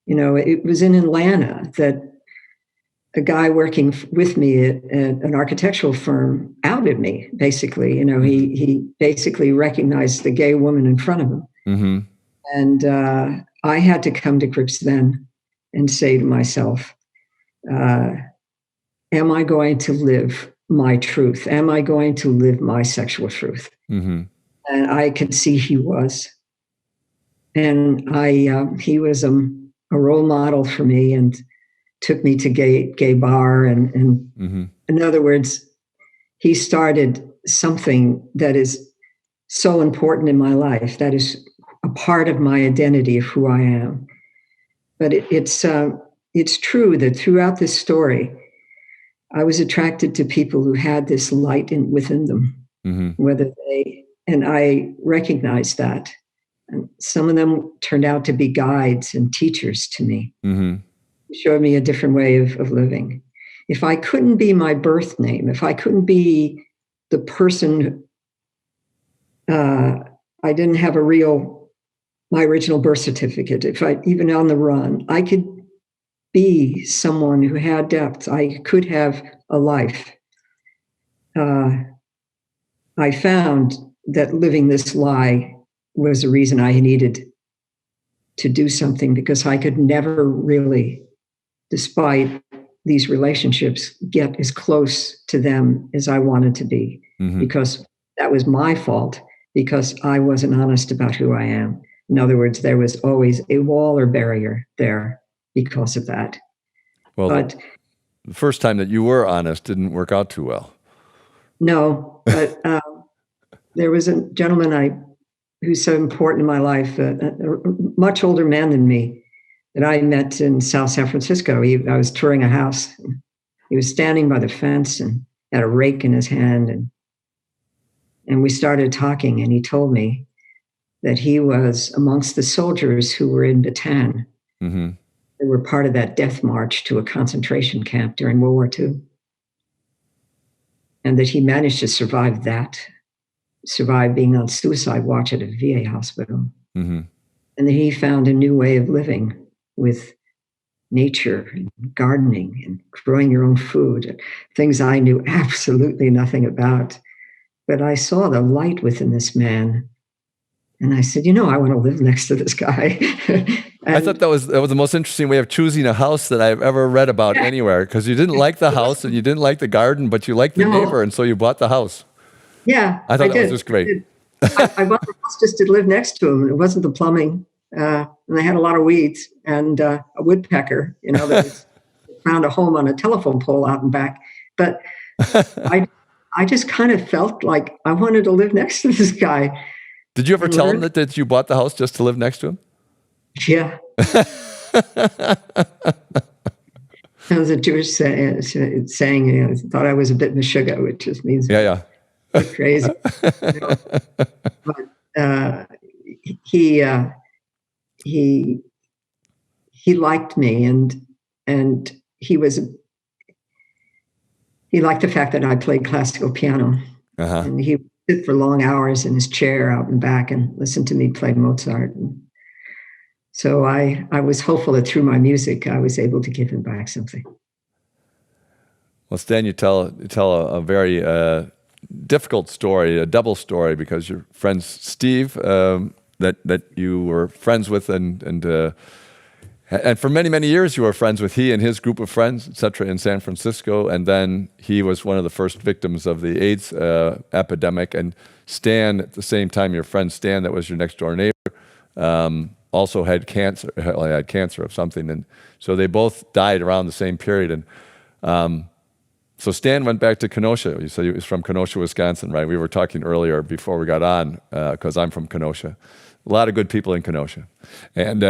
It was in Atlanta that a guy working with me at an architectural firm outed me, basically. He basically recognized the gay woman in front of him. And I had to come to grips then and say to myself, am I going to live my truth? Am I going to live my sexual truth? And I could see he was. And he was a role model for me and took me to gay bar. And in other words, he started something that is so important in my life, that is a part of my identity of who I am. But it's true that throughout this story, I was attracted to people who had this light within them, and I recognized that. And some of them turned out to be guides and teachers to me. Showed me a different way of living. If I couldn't be my birth name, if I couldn't be the person, I didn't have my original birth certificate, even on the run, I could be someone who had depth. I could have a life. I found that living this lie was the reason I needed to do something, because I could never really, despite these relationships, get as close to them as I wanted to be, because that was my fault, because I wasn't honest about who I am. In other words, there was always a wall or barrier there because of that. Well, but the first time that you were honest didn't work out too well. No, but there was a gentleman who's so important in my life, a much older man than me, that I met in South San Francisco. I was touring a house. He was standing by the fence and had a rake in his hand. And we started talking, and he told me that he was amongst the soldiers who were in Bataan. They were part of that death march to a concentration camp during World War II. And that he managed to survive being on suicide watch at a VA hospital. And that he found a new way of living with nature and gardening and growing your own food, things I knew absolutely nothing about. But I saw the light within this man. And I said, I want to live next to this guy. I thought that was the most interesting way of choosing a house that I've ever read about anywhere, because you didn't like the house and you didn't like the garden, but you liked the neighbor, and so you bought the house. Yeah, I thought that was just great. I bought the house just to live next to him. It wasn't the plumbing. And they had a lot of weeds and a woodpecker, that found a home on a telephone pole out and back. But I just kind of felt like I wanted to live next to this guy. Did you ever tell him that you bought the house just to live next to him? Yeah. That was a Jewish saying. I thought I was a bit meshuggah, which just means Yeah, crazy. But he he liked me, and he liked the fact that I played classical piano, and he would sit for long hours in his chair out and back and listen to me play Mozart. And so I was hopeful that through my music I was able to give him back something. Well, Stan, you tell a very difficult story, a double story, because your friend Steve, that you were friends with, and for many years you were friends with, he and his group of friends, etc., in San Francisco, and then he was one of the first victims of the AIDS epidemic. And Stan, at the same time, your friend Stan, that was your next door neighbor, also had cancer. Had cancer of something, and so they both died around the same period. And so Stan went back to Kenosha. You said he was from Kenosha, Wisconsin, right? We were talking earlier before we got on, because I'm from Kenosha. A lot of good people in Kenosha. And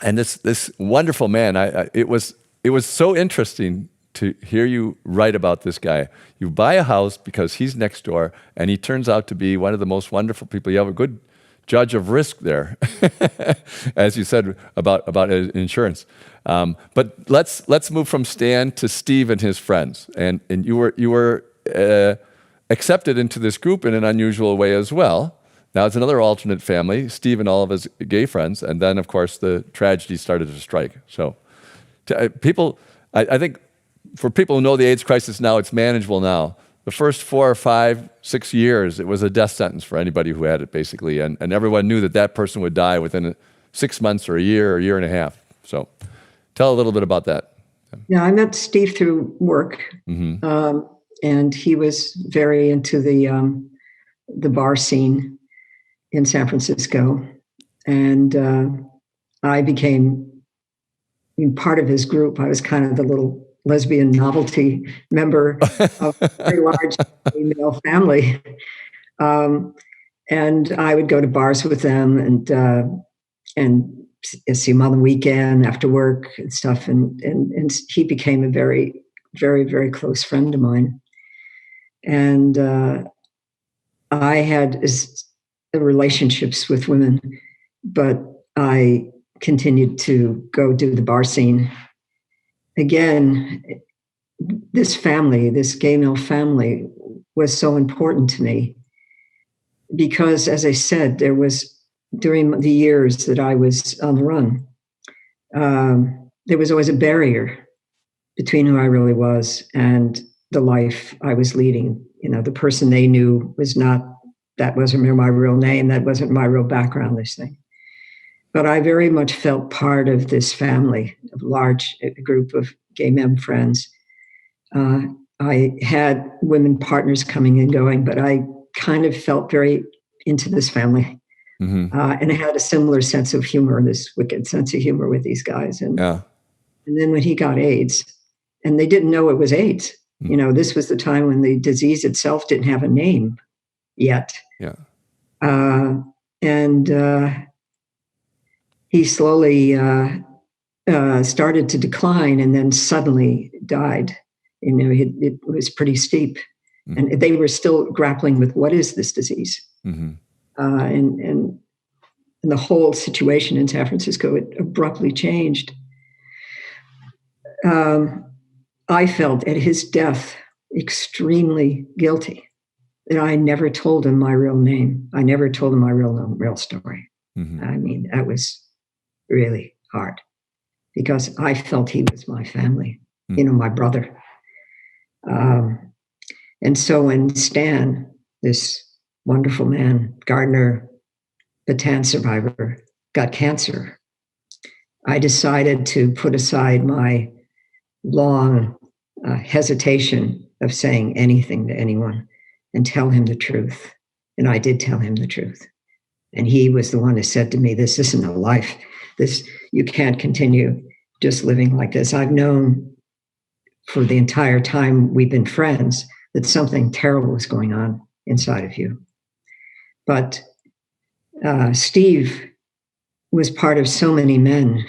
and this wonderful man, it was so interesting to hear you write about this guy. You buy a house because he's next door, and he turns out to be one of the most wonderful people. You have a good judge of risk there, as you said about insurance. But let's move from Stan to Steve and his friends. And you were accepted into this group in an unusual way as well. Now it's another alternate family, Steve and all of his gay friends, and then of course the tragedy started to strike. So, I think for people who know the AIDS crisis now, it's manageable now. The first 4 or 5, 6 years, it was a death sentence for anybody who had it, basically, and everyone knew that person would die within 6 months or a year and a half. So, tell a little bit about that. Yeah, I met Steve through work, and he was very into the bar scene in San Francisco, and I became part of his group. I was kind of the little lesbian novelty member of a very large female family, and I would go to bars with them and see him on the weekend after work and stuff. And he became a very, very, very close friend of mine. And I had relationships with women, but I continued to go do the bar scene. Again, this family, this gay male family, was so important to me because, as I said, there was, during the years that I was on the run, there was always a barrier between who I really was and the life I was leading. The person they knew that wasn't my real name, that wasn't my real background, this thing. But I very much felt part of this family, a large group of gay men friends. I had women partners coming and going, but I kind of felt very into this family. And I had a similar sense of humor, this wicked sense of humor with these guys. And then when he got AIDS, and they didn't know it was AIDS, this was the time when the disease itself didn't have a name yet. He slowly started to decline and then suddenly died. It was pretty steep. And they were still grappling with what is this disease? And the whole situation in San Francisco, it abruptly changed. I felt at his death extremely guilty that I never told him my real name. I never told him my real story. I mean, that was really hard because I felt he was my family, my brother. And so when Stan, this wonderful man, Gardner, Bataan survivor, got cancer, I decided to put aside my long hesitation of saying anything to anyone and tell him the truth. And I did tell him the truth. And he was the one who said to me, this isn't a life. You can't continue just living like this. I've known for the entire time we've been friends that something terrible was going on inside of you. But Steve was part of so many men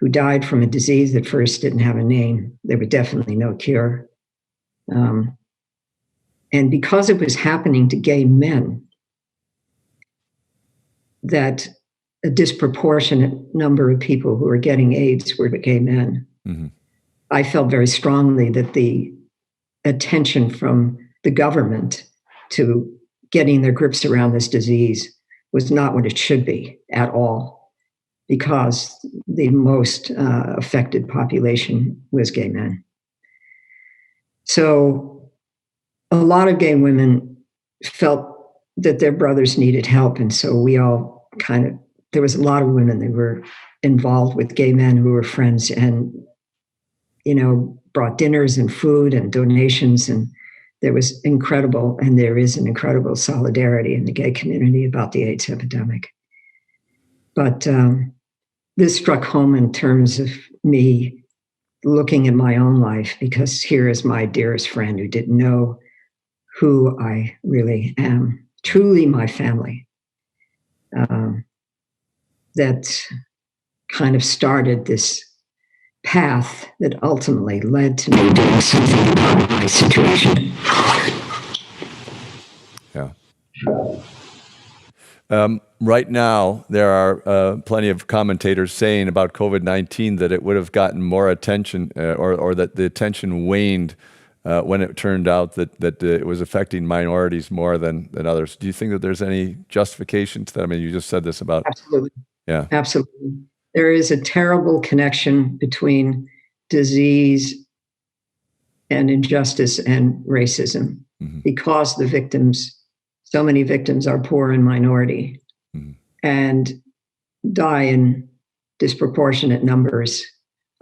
who died from a disease that first didn't have a name. There was definitely no cure. And because it was happening to gay men, that a disproportionate number of people who were getting AIDS were gay men. Mm-hmm. I felt very strongly that the attention from the government to getting their grips around this disease was not what it should be at all, because the most affected population was gay men. So a lot of gay women felt that their brothers needed help. And so we all there was a lot of women that were involved with gay men who were friends and, brought dinners and food and donations. And there was incredible, and there is an incredible solidarity in the gay community about the AIDS epidemic. But this struck home in terms of me looking at my own life, because here is my dearest friend who didn't know who I really am, truly my family, that kind of started this path that ultimately led to me doing something about my situation. Yeah. Right now, there are plenty of commentators saying about COVID-19 that it would have gotten more attention, or that the attention waned when it turned out that it was affecting minorities more than others. Do you think that there's any justification to that? I mean, you just said this about... Absolutely. Yeah. Absolutely. There is a terrible connection between disease and injustice and racism, mm-hmm. because so many victims are poor and minority, mm-hmm. and die in disproportionate numbers.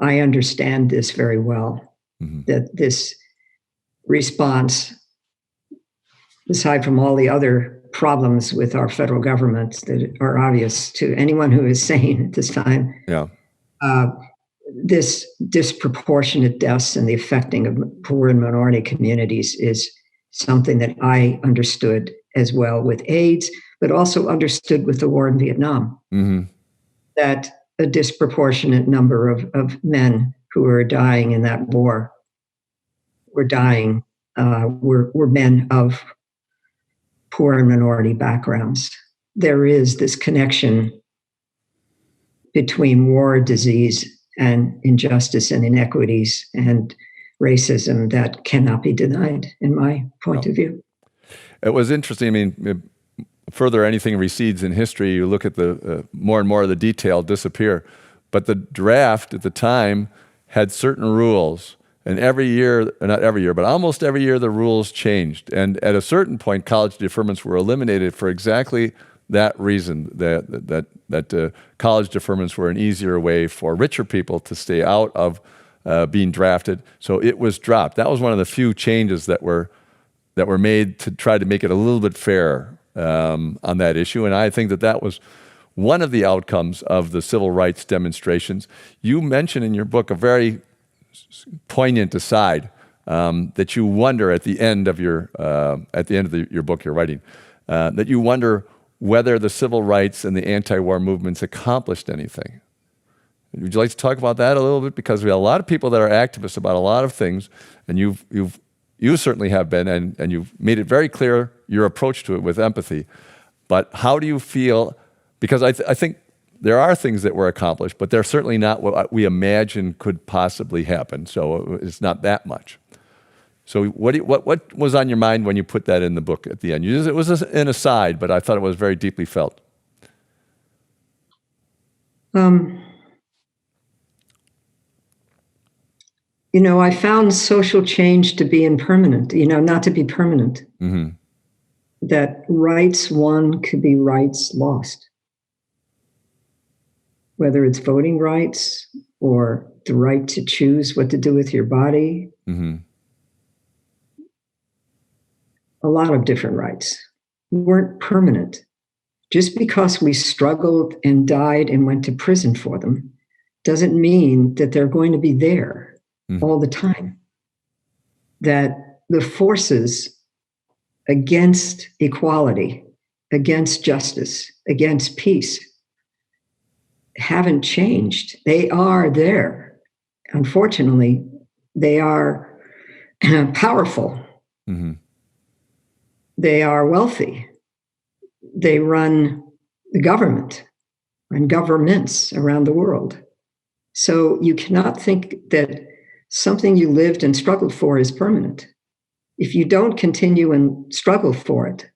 I understand this very well, mm-hmm. that this response, aside from all the other problems with our federal government that are obvious to anyone who is sane at this time, yeah. This disproportionate deaths and the affecting of poor and minority communities is something that I understood as well with AIDS, but also understood with the war in Vietnam. Mm-hmm. That a disproportionate number of men who were dying in that war were men of poor and minority backgrounds. There is this connection between war, disease, and injustice and inequities and racism that cannot be denied, in my point of view. It was interesting. I mean, further anything recedes in history, you look at the more and more of the detail disappear. But the draft at the time had certain rules. And every year, not every year, but almost every year, the rules changed. And at a certain point, college deferments were eliminated for exactly that reason, that college deferments were an easier way for richer people to stay out of being drafted. So it was dropped. That was one of the few changes that were made to try to make it a little bit fairer on that issue. And I think that was one of the outcomes of the civil rights demonstrations. You mention in your book a very poignant aside that you wonder at the end of your book you're writing, that you wonder whether the civil rights and the anti-war movements accomplished anything. Would you like to talk about that a little bit? Because we have a lot of people that are activists about a lot of things, and you certainly have been, and you've made it very clear your approach to it with empathy. But how do you feel? Because I think there are things that were accomplished, but they're certainly not what we imagine could possibly happen. So it's not that much. So what was on your mind when you put that in the book at the end? It was an aside, but I thought it was very deeply felt. I found social change to be impermanent, not to be permanent. Mm-hmm. That rights won could be rights lost. Whether it's voting rights or the right to choose what to do with your body. Mm-hmm. A lot of different rights weren't permanent. Just because we struggled and died and went to prison for them doesn't mean that they're going to be there all the time. That the forces against equality, against justice, against peace haven't changed. They are there. Unfortunately, they are powerful. Mm-hmm. They are wealthy. They run the government and governments around the world. So you cannot think that something you lived and struggled for is permanent. If you don't continue and struggle for it,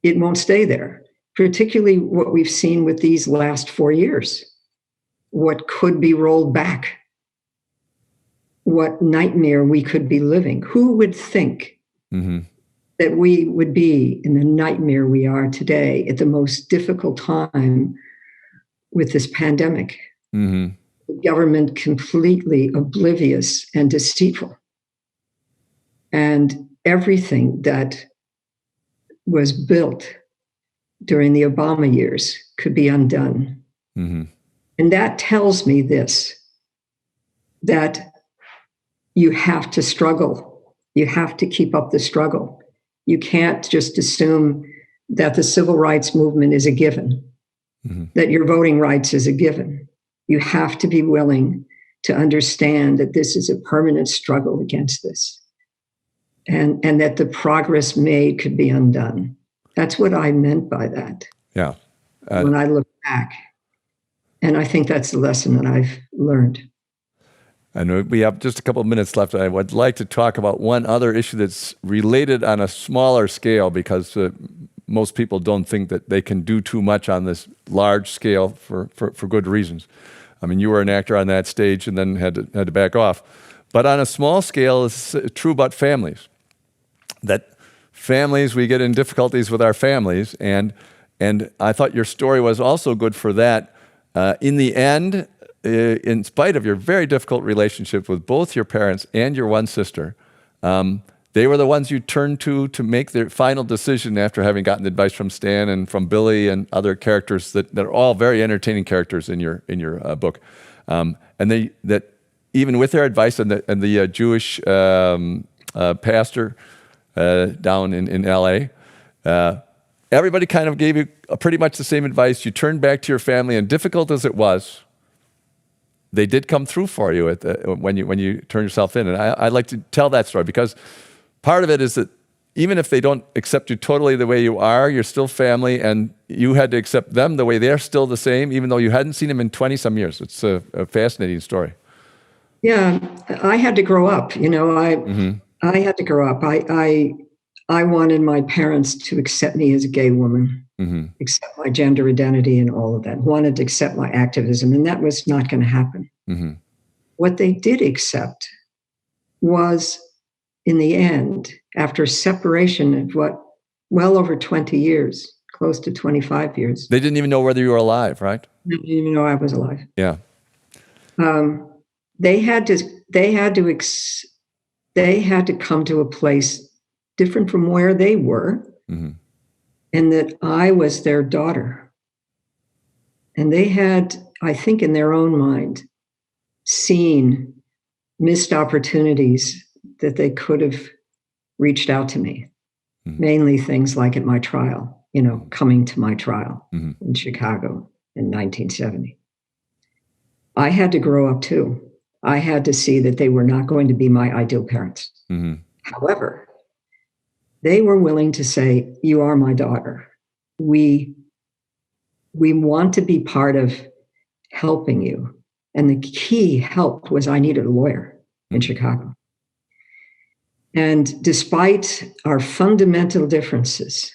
it won't stay there, particularly what we've seen with these last 4 years. What could be rolled back? What nightmare we could be living? Who would think that we would be in the nightmare we are today at the most difficult time with this pandemic? The government completely oblivious and deceitful. And everything that was built during the Obama years could be undone. And that tells me this, that you have to struggle. You have to keep up the struggle. You can't just assume that the civil rights movement is a given, that your voting rights is a given. You have to be willing to understand that this is a permanent struggle against this, and that the progress made could be undone. That's what I meant by that. Yeah. When I look back. And I think that's the lesson that I've learned. I know we have just a couple of minutes left. I would like to talk about one other issue that's related on a smaller scale, because most people don't think that they can do too much on this large scale for good reasons. I mean, you were an actor on that stage and then had to back off. But on a small scale, it's true about families. That families, we get in difficulties with our families, and I thought your story was also good for that. In the end, in spite of your very difficult relationship with both your parents and your one sister, they were the ones you turned to make their final decision after having gotten advice from Stan and from Billy and other characters that are all very entertaining characters in your book. And that even with their advice and the Jewish pastor down in L.A., everybody kind of gave you pretty much the same advice. You turned back to your family, and difficult as it was, they did come through for you when you turn yourself in. And I'd like to tell that story, because part of it is that even if they don't accept you totally the way you are, you're still family, and you had to accept them the way they're still the same, even though you hadn't seen them in 20-some years. It's a fascinating story. Yeah, I had to grow up. I had to grow up. I wanted my parents to accept me as a gay woman, accept my gender identity and all of that, wanted to accept my activism, and that was not going to happen. What they did accept was, in the end, after separation of well over 20 years, close to 25 years. They didn't even know whether you were alive, right? They didn't even know I was alive. Yeah. They had to come to a place different from where they were, and that I was their daughter. And they had, I think, in their own mind, seen missed opportunities that they could have reached out to me. Mainly things like at my trial, coming to my trial in Chicago in 1970. I had to grow up too. I had to see that they were not going to be my ideal parents. However, they were willing to say, "You are my daughter. We want to be part of helping you." And the key help was I needed a lawyer in Chicago. And despite our fundamental differences,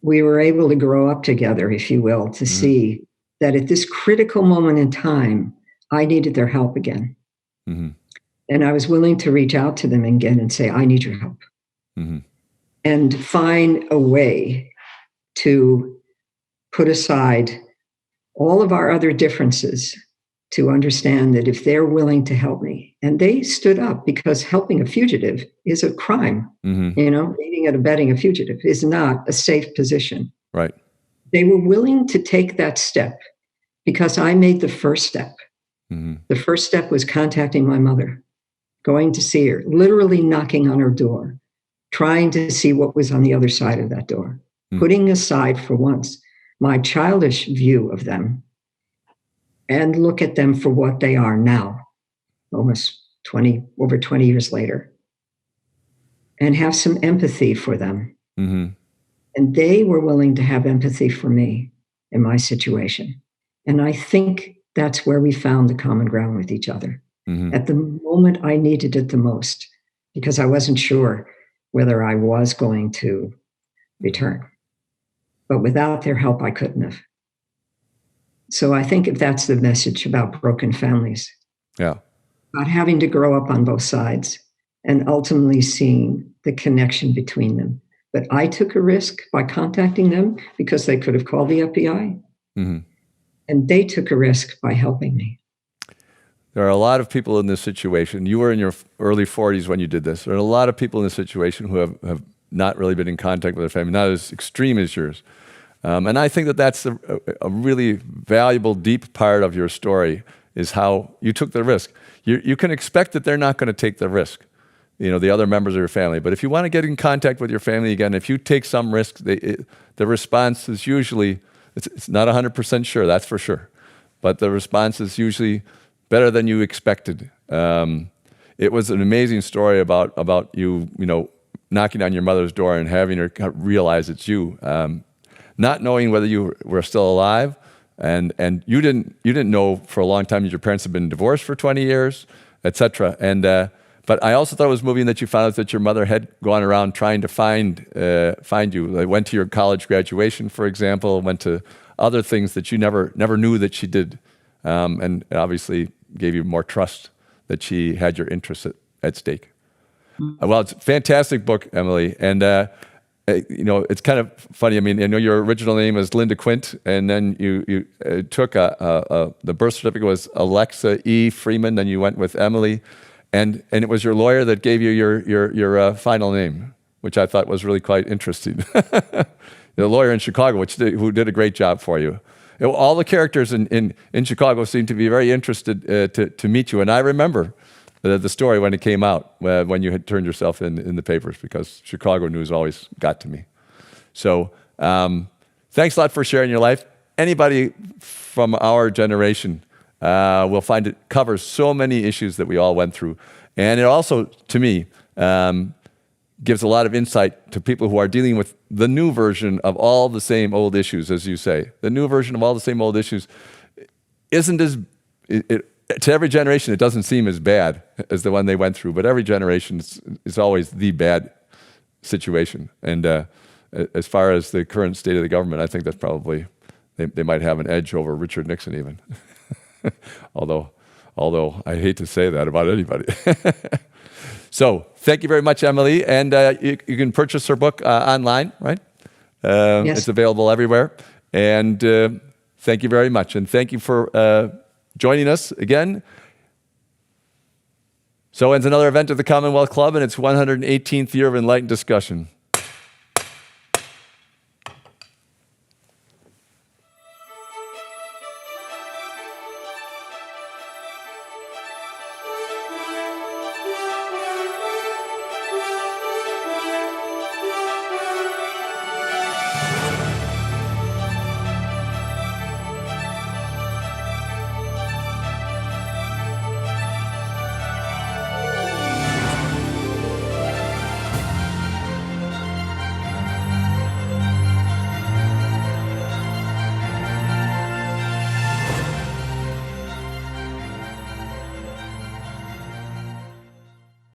we were able to grow up together, if you will, to see that at this critical moment in time, I needed their help again. And I was willing to reach out to them again and say, "I need your help." And find a way to put aside all of our other differences to understand that if they're willing to help me, and they stood up, because helping a fugitive is a crime. Aiding and abetting a fugitive is not a safe position. Right. They were willing to take that step because I made the first step. The first step was contacting my mother, going to see her, literally knocking on her door, trying to see what was on the other side of that door, putting aside for once my childish view of them, and look at them for what they are now, almost over 20 years later, and have some empathy for them. Mm-hmm. And they were willing to have empathy for me in my situation. And I think that's where we found the common ground with each other. Mm-hmm. At the moment I needed it the most, because I wasn't sure whether I was going to return. But without their help, I couldn't have. So I think if that's the message about broken families, Yeah. about having to grow up on both sides and ultimately seeing the connection between them. But I took a risk by contacting them because they could have called the FBI. Mm-hmm. And they took a risk by helping me. There are a lot of people in this situation. You were in your early 40s when you did this. There are a lot of people in this situation who have not really been in contact with their family, not as extreme as yours. And I think that that's a really valuable, deep part of your story, is how you took the risk. You can expect that they're not going to take the risk, the other members of your family. But if you want to get in contact with your family again, if you take some risk, the response is usually, it's not 100% sure, that's for sure. But the response is usually better than you expected. It was an amazing story about you, knocking on your mother's door and having her realize it's you, not knowing whether you were still alive, and you didn't know for a long time that your parents had been divorced for 20 years, etc. But I also thought it was moving that you found out that your mother had gone around trying to find you. They went to your college graduation, for example, went to other things that you never knew that she did, and obviously gave you more trust that she had your interests at stake. Well, it's a fantastic book, Emily, and it's kind of funny. I mean, I know your original name was Linda Quint, and then you took the birth certificate was Alexa E. Freeman, then you went with Emily, and it was your lawyer that gave you your final name, which I thought was really quite interesting. The lawyer in Chicago, who did a great job for you. All the characters in Chicago seemed to be very interested to meet you, and I remember the story when it came out, when you had turned yourself in the papers, because Chicago news always got to me. So thanks a lot for sharing your life. Anybody from our generation will find it covers so many issues that we all went through. And it also, to me, gives a lot of insight to people who are dealing with the new version of all the same old issues, as you say. The new version of all the same old issues isn't as... to every generation, it doesn't seem as bad as the one they went through, but every generation is always the bad situation. And as far as the current state of the government, I think that's probably, they might have an edge over Richard Nixon even. although I hate to say that about anybody. So thank you very much, Emily. And you can purchase her book online, right? Yes. It's available everywhere. And thank you very much. And thank you for joining us again. So ends another event of the Commonwealth Club and its 118th year of enlightened discussion.